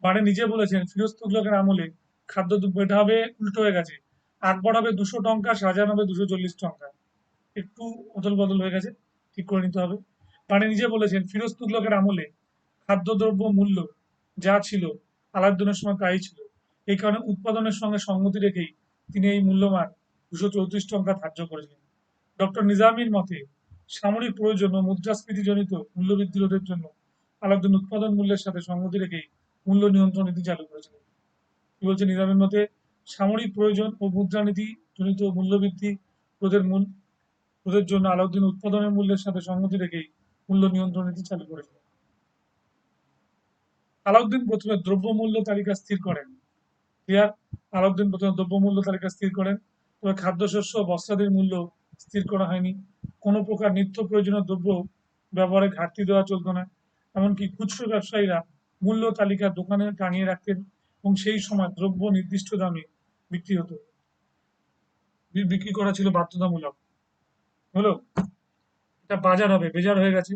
মানে নিজে বলেছেন ফিরোজ তুগলকের আমলে খাদ্যদ্রব্য, এটা হবে উল্টো হয়ে গেছে। আকবর হবে 200 টঙ্কা, শাহজাহান হবে 240 টঙ্কা। একটু অদল বদল হয়ে গেছে, ঠিক করে নিতে হবে। মানে নিজে বলেছেন ফিরোজ তুগলকের আমলে খাদ্যদ্রব্য মূল্য যা ছিল আলাউদ্দিনের সময় তাই ছিল। এই কারণে উৎপাদনের সঙ্গে সঙ্গতি রেখেই তিনি এই মূল্যমান 234 টঙ্কা ধার্য করেছিলেন। ডক্টর নিজামীর মতে সামরিক প্রয়োজন ও মুদ্রাস্ফীতিজনিত মূল্যবৃদ্ধি রোধের জন্য আলাউদ্দিন উৎপাদন মূল্যের সাথে সঙ্গতি রেখেই মূল্য নিয়ন্ত্রণ নীতি চালু করেছিলেন। কি বলছে নিজামের মতে? সামরিক প্রয়োজন ও মুদ্রানীতি জনিত মূল্যবৃদ্ধি রোধের মূল রোধের জন্য আলাউদ্দিন উৎপাদনের মূল্যের সাথে সঙ্গতি রেখেই মূল্য নিয়ন্ত্রণ নীতি চালু করেছিলেন। আলাউদ্দিন প্রথমে দ্রব্যমূল্য তালিকা স্থির করেন। ক্লিয়ার? আলাউদ্দিন প্রথমে দ্রব্যমূল্য তালিকা স্থির করেন, তবে খাদ্যশস্য ও বস্ত্রাদির মূল্য স্থির করা হয়নি। কোনো প্রকার নিত্য প্রয়োজনীয় দ্রব্য ব্যবহারে ঘাটতি দেওয়া চলত না। এমনকি খুচরো ব্যবসায়ীরা মূল্য তালিকা দোকানে টাঙিয়ে রাখতেন এবং সেই সময় দ্রব্য নির্দিষ্ট দামে বিক্রি হতো। বিক্রি করা ছিল বাধ্যতামূলক। হলো? এটা বাজার হবে, বেজার হয়ে গেছে।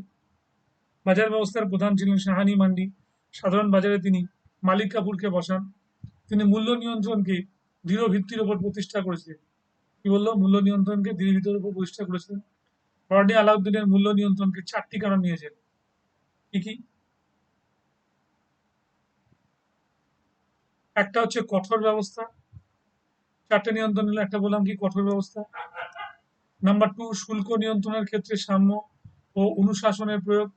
বাজার ব্যবস্থার প্রধান ছিলেন সাহানি মান্ডি। সাধারণ বাজারে তিনি মালিক কাপুরকে বসান। তিনি মূল্য নিয়ন্ত্রণকে দৃঢ় ভিত্তির উপর প্রতিষ্ঠা করেছিলেন। কি বললো? মূল্য নিয়ন্ত্রণকে দৃঢ় ভিত্তির উপর প্রতিষ্ঠা করেছিলেন। লর্ডে আলাউদ্দিনের মূল্য নিয়ন্ত্রণকে 4টি কারণ নিয়েছেন। কি কি? একটা হচ্ছে কঠোর ব্যবস্থা। 4টে নিয়ন্ত্রণ নিলে একটা বললাম কি? কঠোর ব্যবস্থা। নাম্বার 2, শুল্ক নিয়ন্ত্রণের ক্ষেত্রে সাম্য ও অনুশাসনের প্রয়োগ।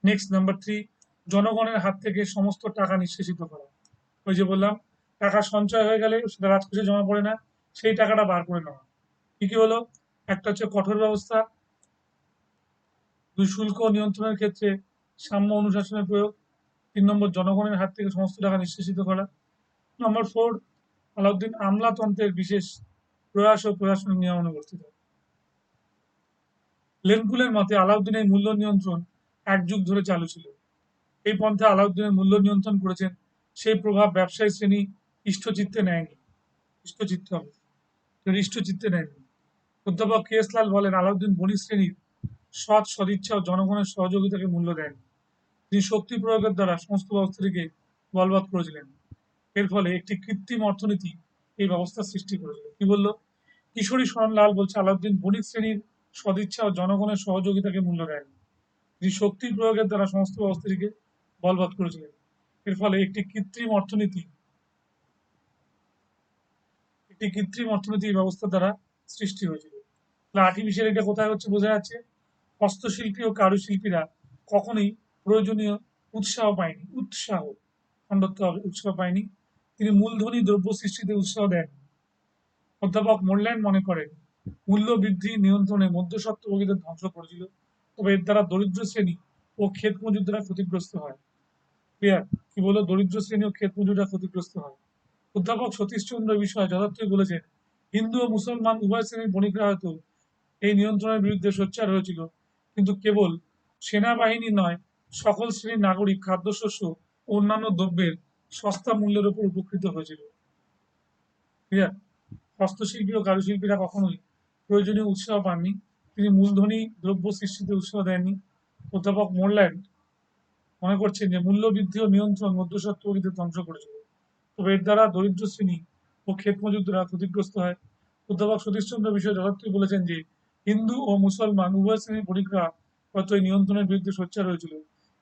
নেক্সট নাম্বার 3, জনগণের হাত থেকে সমস্ত টাকা নিঃশেষিত করা। ওই যে বললাম, টাকা সঞ্চয় হয়ে গেলে সেটা রাজকোষে জমা পড়ে না, সেই টাকাটা বার করে নেওয়া। কি কি হলো? একটা হচ্ছে কঠোর ব্যবস্থা, 2 শুল্ক নিয়ন্ত্রণের ক্ষেত্রে সাম্য অনুশাসনের প্রয়োগ। 3 নম্বর, জনগণের হাত থেকে সমস্ত টাকা নিষ্কাশিত করা। নম্বর 4, আলাউদ্দিন আমলাতন্ত্রের বিশেষ প্রয়াস ও প্রশাসনিক নিয়মানুবর্তিত। লেনপুলের মতে আলাউদ্দিনের মূল্য নিয়ন্ত্রণ 1 যুগ ধরে চালু ছিল। এই পন্থা আলাউদ্দিনের মূল্য নিয়ন্ত্রণ করেছেন, সেই প্রভাব ব্যবসায়ী শ্রেণী ইষ্টচিত্তে নেয়নি। ইষ্টচিত্তে হবে, ইষ্টচিত্তে নেয়নি। অধ্যাপক কে.এস. লাল বলেন, আলাউদ্দিন বণিক শ্রেণীর সৎ সদিচ্ছা ও জনগণের সহযোগিতাকে মূল্য দেন। তিনি শক্তি প্রয়োগের দ্বারা সমস্ত ব্যবস্থাটিকে বলবৎ করেছিলেন। এর ফলে একটি কৃত্রিম অর্থনীতি এই ব্যবস্থার সৃষ্টি করেছিল। কি বলল? কিশোরী শরণ লাল বলছে, আলাউদ্দিন বণিক শ্রেণীর সদিচ্ছা ও জনগণের সহযোগিতাকে মূল্য দেন। তিনি শক্তি প্রয়োগের দ্বারা সমস্ত ব্যবস্থাটিকে বলবৎ করেছিলেন। এর ফলে একটি কৃত্রিম অর্থনীতি এই ব্যবস্থার দ্বারা সৃষ্টি হয়েছিল। তাহলে আর্টিফিশিয়াল এটা কোথায় হচ্ছে বোঝা যাচ্ছে? হস্তশিল্পী ও কারুশিল্পীরা কখনোই প্রয়োজনীয় উৎসাহ পায়নি। তিনি মূলধনী দ্রব্য সৃষ্টিতে উৎসাহ দেন। অধ্যাপক মোরল্যান্ড মনে করেন, মূল্য বৃদ্ধি নিয়ন্ত্রণে মধ্যস্বত্বভোগীদের ধ্বংস করেছিল, তবে এর দ্বারা দরিদ্র শ্রেণী ও ক্ষেত মজুররা ক্ষতিগ্রস্ত হয়। ক্লিয়ার? কি বললো? দরিদ্র শ্রেণী ও ক্ষেত মজুররা ক্ষতিগ্রস্ত হয়। অধ্যাপক সতীশচন্দ্র এই বিষয়ে যথার্থই বলেছেন, হিন্দু ও মুসলমান উভয় শ্রেণীর বণিকরা হয়তো এই নিয়ন্ত্রণের বিরুদ্ধে সোচ্চার হয়েছিল, কিন্তু কেবল সেনাবাহিনী নয়, সকল শ্রেণীর নাগরিক খাদ্যশস্য ও অন্যান্য দ্রব্যের সস্তা মূল্যের উপর উপকৃত হয়েছিল। ক্লিয়ার? হস্তশিল্পী ও কারুশিল্পীরা কখনোই প্রয়োজনীয় উৎসাহ পাননি। তিনি মূলধনী দ্রব্য সৃষ্টিতে উৎসাহ দেননি। অধ্যাপক মোরল্যান্ড মনে করছেন যে মূল্য বৃদ্ধি ও নিয়ন্ত্রণ মধ্যস্বত্বভোগীদের ধ্বংস করেছিল, তবে এর দ্বারা দরিদ্র শ্রেণী ও ক্ষেত মজুররা ক্ষতিগ্রস্ত হয়। অধ্যাপক সতীশচন্দ্র বিষয়ে যথার্থই বলেছেন যে হিন্দু ও মুসলমান উভয় শ্রেণীর বণিকরা হয়তো এই নিয়ন্ত্রণের বিরুদ্ধে সোচ্চার হয়েছিল,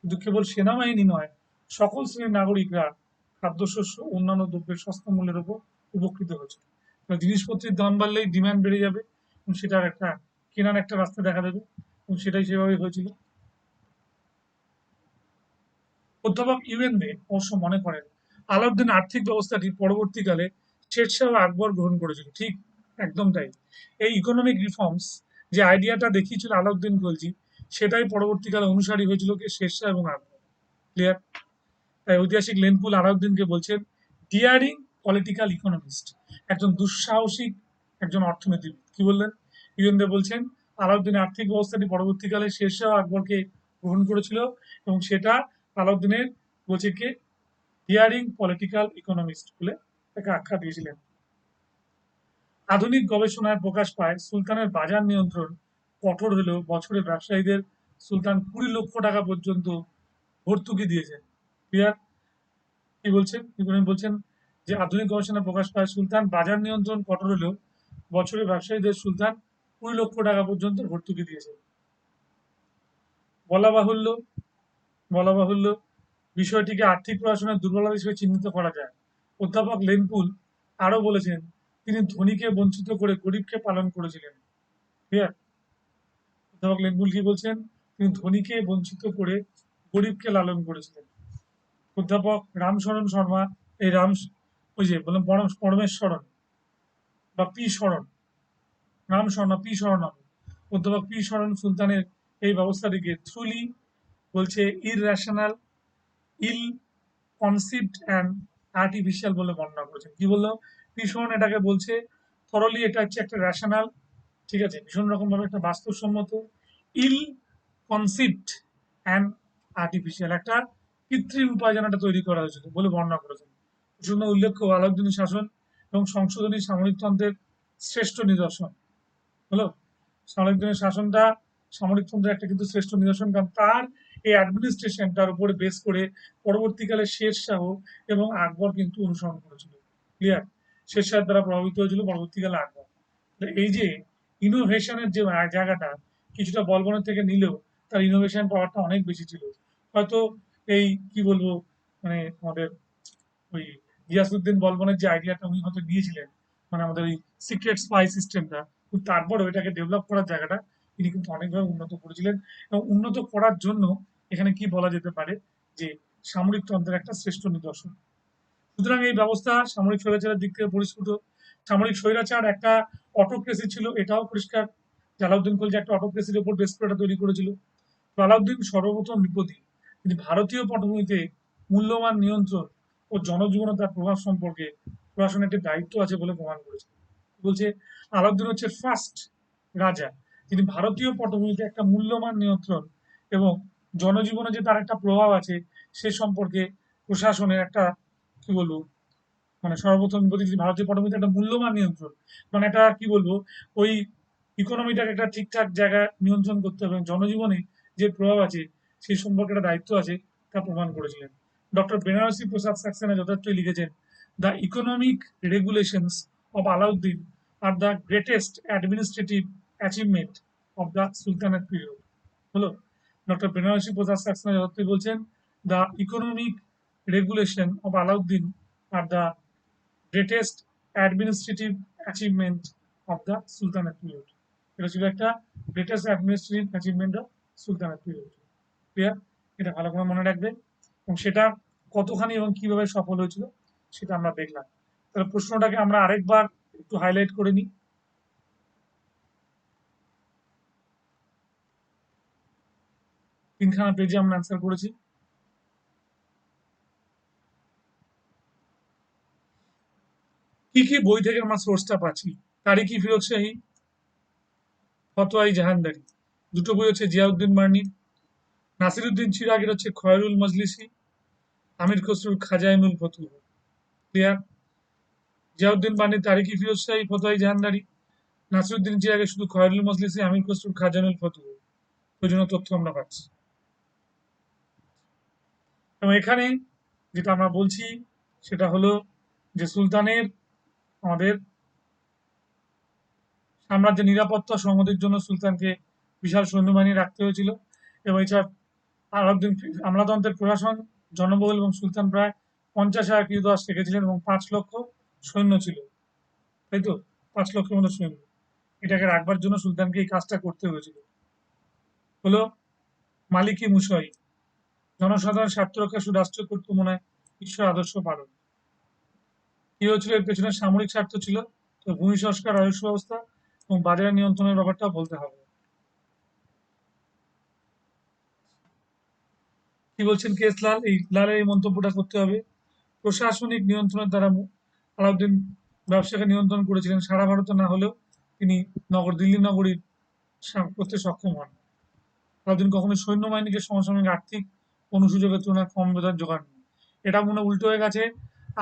কিন্তু কেবল সেনাবাহিনী নয়, সকল শ্রেণীর নাগরিকরা খাদ্যশস্য ও অন্যান্য দ্রব্যের সস্তা মূল্যের উপর উপকৃত হয়েছিল। জিনিসপত্রের দাম বাড়লেই ডিমান্ড বেড়ে যাবে এবং সেটার একটা কেনার একটা রাস্তা দেখা দেবে, এবং সেটাই সেভাবে হয়েছিল। অধ্যাপক ইউএন দে অবশ্য মনে করেন, আলাউদ্দিন আর্থিক ব্যবস্থাটি পরবর্তীকালে শেরশাহ ও আকবর গ্রহণ করেছিল। ঠিক, একদম তাই। এই ইকোনমিক রিফর্মস যে আইডিয়াটা দেখিয়েছিল আলাউদ্দিন খলজি, সেটাই পরবর্তীকালে অনুসারী হয়েছিল কি শেরশাহ এবং আকবর। ক্লিয়ার? তাই ঐতিহাসিক লেনপুল আলাউদ্দিনকে বলছেন ডিয়ারিং পলিটিক্যাল ইকোনমিস্ট, একজন দুঃসাহসিক একজন অর্থনীতিবিদ। কি বললেন? ইউএন দে বলছেন আলাউদ্দিনের আর্থিক ব্যবস্থাটি পরবর্তীকালে শেরশাহ ও আকবরকে গ্রহণ করেছিল, এবং সেটা আলাউদ্দিনের বলছে কে? ডিয়ারিং পলিটিক্যাল ইকোনমিস্ট বলে তাকে আখ্যা দিয়েছিলেন। আধুনিক গবেষণায় প্রকাশ পায় সুলতানের বাজার নিয়ন্ত্রণ কঠোর হলেও বছরে ব্যবসায়ীদের সুলতান 20 লক্ষ টাকা পর্যন্ত ভর্তুকি দিয়েছেন। ক্লিয়ার? কি বলছেন? তিনি বলছেন যে আধুনিক গবেষণায় প্রকাশ পায় সুলতান বাজার নিয়ন্ত্রণ কঠোর হলেও বছরে ব্যবসায়ীদের সুলতান 20 লক্ষ টাকা পর্যন্ত ভর্তুকি দিয়েছেন। বলা বাহুল্য বলা বাহুল্য বিষয়টিকে আর্থিক প্রশাসনের দুর্বলতা হিসেবে চিহ্নিত করা যায়। অধ্যাপক লেনপুল আরো বলেছেন, তিনি ধনীকে বঞ্চিত করে গরিবকে পালন করেছিলেন। ক্লিয়ার? অধ্যাপক লেনপুল কি বলছেন? তিনি ধনীকে বঞ্চিত করে গরিবকে লালন করেছিলেন। অধ্যাপক রামশরণ শর্মা, এই রাম ওই যে বললাম পরমেশ্বরণ বা পি শরণ, রাম শর্মা পি শরণ হবে। অধ্যাপক পি শরণ সুলতানের এই ব্যবস্থাটিকে থ্রুলি বলছে irrational, ill conceived and artificial বলে বর্ণনা করেছেন। কি বললো? ভীষণ এটাকে বলছে থরলি, এটা হচ্ছে একটা রেশনাল, ঠিক আছে, ভীষণ রকম ভাবে একটা বাস্তবসম্মত, ইল কনসিভড অ্যান্ড আর্টিফিশিয়াল, একটা কৃত্রিম উপায় যেন এটা তৈরি করা হয়েছিল বলে বর্ণনা করেছেন। জন্য উল্লেখ্য আলাউদ্দিনের শাসন এবং সংশোধনী সামরিকতন্ত্রের শ্রেষ্ঠ নিদর্শন হলো। আলাউদ্দিনের শাসনটা সামরিকতন্ত্রের একটা কিন্তু শ্রেষ্ঠ নিদর্শন, কারণ তার এই অ্যাডমিনিস্ট্রেশনটার উপরে বেস করে পরবর্তীকালে শেরশাহ এবং আকবর কিন্তু অনুসরণ করেছিল। ক্লিয়ার? শেরশাহের দ্বারা প্রভাবিত হয়েছিল পরবর্তীকালে আকবর। এই যে ইনোভেশনের যে জায়গাটা কিছুটা বলবনের থেকে নিলেও তার ইনোভেশন পাওয়ারটা অনেক বেশি ছিল। হয়তো এই কি বলবো, মানে আমাদের ওই গিয়াসউদ্দিন বলবনের যে আইডিয়াটা উনি হয়তো নিয়েছিলেন, মানে আমাদের ওই সিক্রেট স্পাই সিস্টেমটা, কিন্তু তারপর ওইটাকে ডেভেলপ করার জায়গাটা তিনি কিন্তু অনেকভাবে উন্নত করেছিলেন, এবং উন্নত করার জন্য এখানে কি বলা যেতে পারে যে সামরিকতন্ত্রের একটা শ্রেষ্ঠ নিদর্শন। সুতরাং এই ব্যবস্থা সামরিক স্বৈরাচারের দিক থেকে পরিস্ফুট। সামরিক স্বৈরাচার একটা অটোক্রেসি ছিল, এটাও পরিষ্কার। আলাউদ্দিন খলজি একটা অটোক্রেসির উপর বেস করে এটা তৈরি করেছিল। তো আলাউদ্দিন সর্বপ্রথম বিপদী কিন্তু ভারতীয় পটভূমিতে মূল্যবান নিয়ন্ত্রণ ও জনজীবনে তার প্রভাব সম্পর্কে প্রশাসনের একটি দায়িত্ব আছে বলে প্রমাণ করেছে। বলছে আলাউদ্দিন হচ্ছে ফার্স্ট রাজা যিনি ভারতীয় পটভূমিতে একটা মূল্যবান নিয়ন্ত্রণ এবং জনজীবনে যে তার একটা প্রভাব আছে সে সম্পর্কে প্রশাসনের একটা কি বলবো মানে সর্বপ্রথম বলি যে ভারতীয় পটভূমিতে একটা মূল্যবান নিয়ন্ত্রণ মানে একটা কি বলবো ওই ইকোনমিটাকে একটা ঠিকঠাক জায়গায় নিয়ন্ত্রণ করতে হবে এবং জনজীবনে যে প্রভাব আছে সেই সম্পর্কে একটা দায়িত্ব আছে তা প্রমাণ করেছিলেন। ডক্টর বেনারসি প্রসাদ সাক্সেনা যথার্থই লিখেছেন the economic regulations of Alauddin are the greatest administrative achievement of the sultanate period. হলো ডক্টর বেনারসি প্রসাদ সাক্সেনা যথার্থই বলছেন the economic regulation of Alauddin are the greatest administrative achievement of the sultanate period. এটা ছিল একটা greatest administrative achievement of sultanate period. Clear? এটা ভালো করে মনে রাখবে এবং সেটা কতখানি এবং কিভাবে সফল হয়েছিল সেটা আমরা দেখলাম। তাহলে প্রশ্নটাকে আমরা আরেকবার একটু হাইলাইট করে নিই। তিনখানা পেজে আমরা অ্যান্সার করেছি। কি কি বই থেকে আমরা সোর্সটা পাচ্ছি? তারিকি ফিরোজ শাহী, ফতোয়াই জাহানদারি, দুটো বই হচ্ছে জিয়াউদ্দিন বার্নির। নাসিরুদ্দিন চিরাগের হচ্ছে খয়রুল মজলিসি, আমির খসরুর খাজাইনুল ফতুহ। ক্লিয়ার? জিয়াউদ্দিন বার্নির তারিকি ফিরোজ শাহী, ফতোয়াই জাহানদারি, নাসিরুদ্দিন চিরাগের শুধু খয়রুল মজলিসি, আমির খসরুর খাজাইনুল ফতুহ। প্রয়োজনীয় তথ্য আমরা পাচ্ছি এবং এখানে যেটা আমরা বলছি সেটা হলো যে সুলতানের আমাদের সাম্রাজ্যের নিরাপত্তা সংহতির জন্য সুলতানকে বিশাল সৈন্যবাহিনী রাখতে হয়েছিল এবং এছাড়া আলাউদ্দিন আমলাতন্ত্রের প্রশাসন জনবহুল এবং সুলতান প্রায় 50,000 ক্রীতদাস রেখেছিলেন এবং 5 লক্ষ সৈন্য ছিল, তাই তো? 5 লক্ষের মতো সৈন্য। এটাকে রাখবার জন্য সুলতানকে এই কাজটা করতে হয়েছিল। হলো মালিকি মুশাই, জনসাধারণ স্বার্থ রক্ষা শুধু রাষ্ট্র করতে মনে হয় ঈশ্বর আদর্শ পালন। কি হয়েছিল এর পেছনে? সামরিক স্বার্থ ছিল, তো ভূমি সংস্কার, রাজস্ব ব্যবস্থা এবং বাজার নিয়ন্ত্রণের ব্যাপারটা বলতে হবে। কি বলছেন কেস লাল? এই লালের এই মন্তব্যটা করতে হবে। প্রশাসনিক নিয়ন্ত্রণের দ্বারা আলাউদ্দিন ব্যবসাকে নিয়ন্ত্রণ করেছিলেন, সারা ভারতে না হলেও তিনি দিল্লি নগরীর করতে সক্ষম হন। আলাউদ্দিন কখনো সৈন্যবাহিনীকে সমসাময়িক আর্থিক অনুসুযোগের তুলনায় কম বেতন জোগান। এটা মনে উল্টো হয়ে গেছে।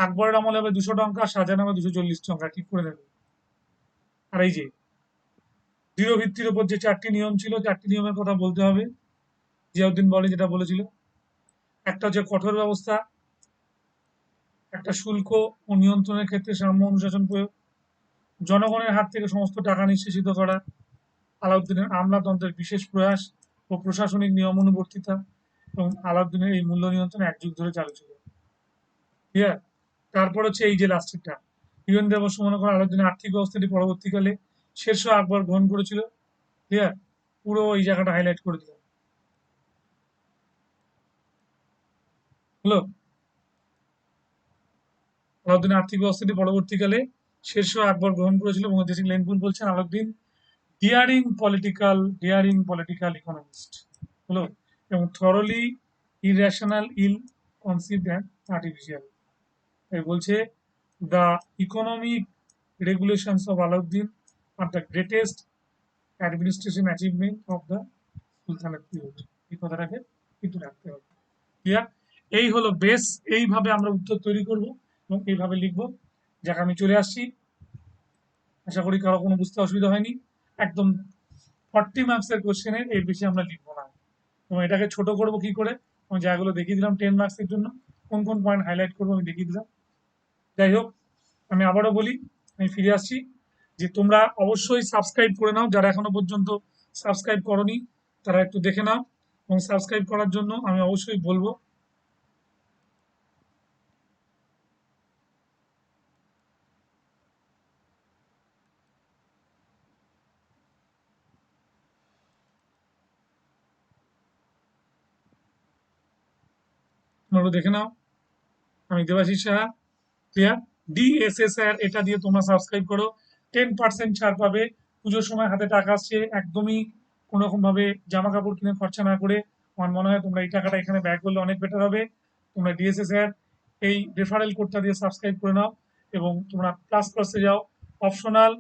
আকবরের আমলে হবে 200 টঙ্কা, শাহজাহান হবে 240 টঙ্কা, ঠিক করে দেবে। আর এই যে দৃঢ় ভিত্তির উপর যে 4টি নিয়ম ছিল, 4টি নিয়মের কথা বলতে হবে। জিয়াউদ্দিন বলে যেটা বলেছিল, একটা হচ্ছে কঠোর ব্যবস্থা, একটা শুল্ক ও নিয়ন্ত্রণের ক্ষেত্রে সাম্য অনুশাসন প্রয়োগ, জনগণের হাত থেকে সমস্ত টাকা নিষ্কাশিত করা, আলাউদ্দিনের আমলাতন্ত্রের বিশেষ প্রয়াস ও প্রশাসনিক নিয়মানুবর্তিতা এবং আলাউদ্দিনের এই মূল্য নিয়ন্ত্রণ 1 যুগ ধরে চালু ছিল। ক্লিয়ার? তারপর হচ্ছে এই যে লাস্টেরটা, বীরেন্দ্র অবশ্য মনে করেন আলাউদ্দিনের আর্থিক ব্যবস্থাটি পরবর্তীকালে শেরশাহ আকবর গ্রহণ করেছিল। ক্লিয়ার? পুরো এই জায়গাটা হাইলাইট করে দিলাম। হলো আলাউদ্দিনের আর্থিক ব্যবস্থাটি পরবর্তীকালে শেরশাহ আকবর গ্রহণ করেছিল এবং ঐতিহাসিক লেনপুল বলছেন আলাউদ্দিন ডিয়ারিং পলিটিক্যাল ইকোনমিস্ট হলো এবং thoroughly irrational, ill conceived and artificial. বলছে the economic regulations of Alauddin are the greatest administration achievement of the sultanate period. এই কথাটাকে কিন্তু রাখতে হবে। ক্লিয়ার? এই হলো বেস। এইভাবে আমরা উত্তর তৈরি করব এবং এইভাবে লিখবো। যাক আমি চলে আসছি, আশা করি কারো কোনো বুঝতে অসুবিধা হয়নি। একদম 40 মার্কসের কোশ্চেনের এর বেশি আমরা লিখবো না এবং এটাকে ছোট করব কি করে, আমি জায়গাগুলো দেখিয়ে দিলাম 10 মার্কসের জন্য কোন কোন পয়েন্ট হাইলাইট করবো আমি দেখিয়ে দিলাম। যাই হোক, আমি আবারও বলি, আমি ফিরে আসছি যে তোমরা অবশ্যই সাবস্ক্রাইব করে নাও, যারা এখনো পর্যন্ত সাবস্ক্রাইব করনি তারা একটু দেখে নাও এবং সাবস্ক্রাইব করার জন্য আমি অবশ্যই বলবো তোমরা দেখে নাও। আমি দেবাশিস সাহা। ক্লিয়ার? DSSR এটা দিয়ে তোমরা সাবস্ক্রাইব করো, 10% ছাড় পাবে। পুজোর সময় হাতে টাকা আসছে, একদমই কোনো রকম ভাবে জামা কাপড় কিনে খরচা না করে আমার মনে হয় তোমরা এই টাকাটা এখানে ব্যয় করলে অনেক বেটার হবে। তোমরা ডিএসএ স্যার এই রেফারেল কোডটা দিয়ে সাবস্ক্রাইব করে নাও এবং তোমরা প্লাস ক্লাসে যাও। অপশনাল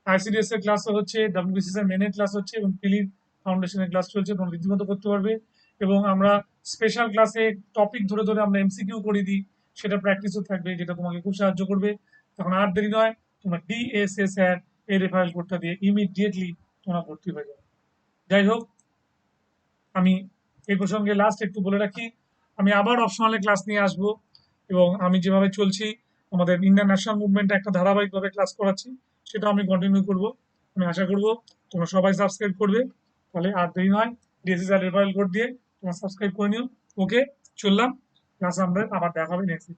আইসিডিএস এর ক্লাসও হচ্ছে, ডাব্লিউবিসিএস এর মেনের ক্লাস হচ্ছে এবং পিলির ফাউন্ডেশনের ক্লাস চলছে, তোমরা রীতিমতো করতে পারবে। এবং আমরা স্পেশাল ক্লাসে টপিক ধরে ধরে আমরা এমসিকিউ করে দিই, সেটা প্র্যাকটিসও থাকবে, যেটা তোমাকে খুব সাহায্য করবে। তখন আর দেরি নয়, তোমরা ডিএসএ স্যার এই রেফারেল কোডটা দিয়ে ইমিডিয়েটলি তোমরা ভর্তি হয়ে যাবে। যাই হোক, আমি এই প্রসঙ্গে লাস্ট একটু বলে রাখি, আমি আবার অপশনালে ক্লাস নিয়ে আসবো এবং আমি যেভাবে চলছি আমাদের ইন্ডিয়ান ন্যাশনাল মুভমেন্টে একটা ধারাবাহিকভাবে ক্লাস করাচ্ছি, সেটা আমি কন্টিনিউ করব। আমি আশা করব তোমরা সবাই সাবস্ক্রাইব করবে। তাহলে আর দেরি নয়, ডিএসএসআর রেফারেল কোড দিয়ে তোমরা সাবস্ক্রাইব করে নিও। ওকে, চললাম। ক্লাস আমরা আবার দেখা হবে নেক্সট।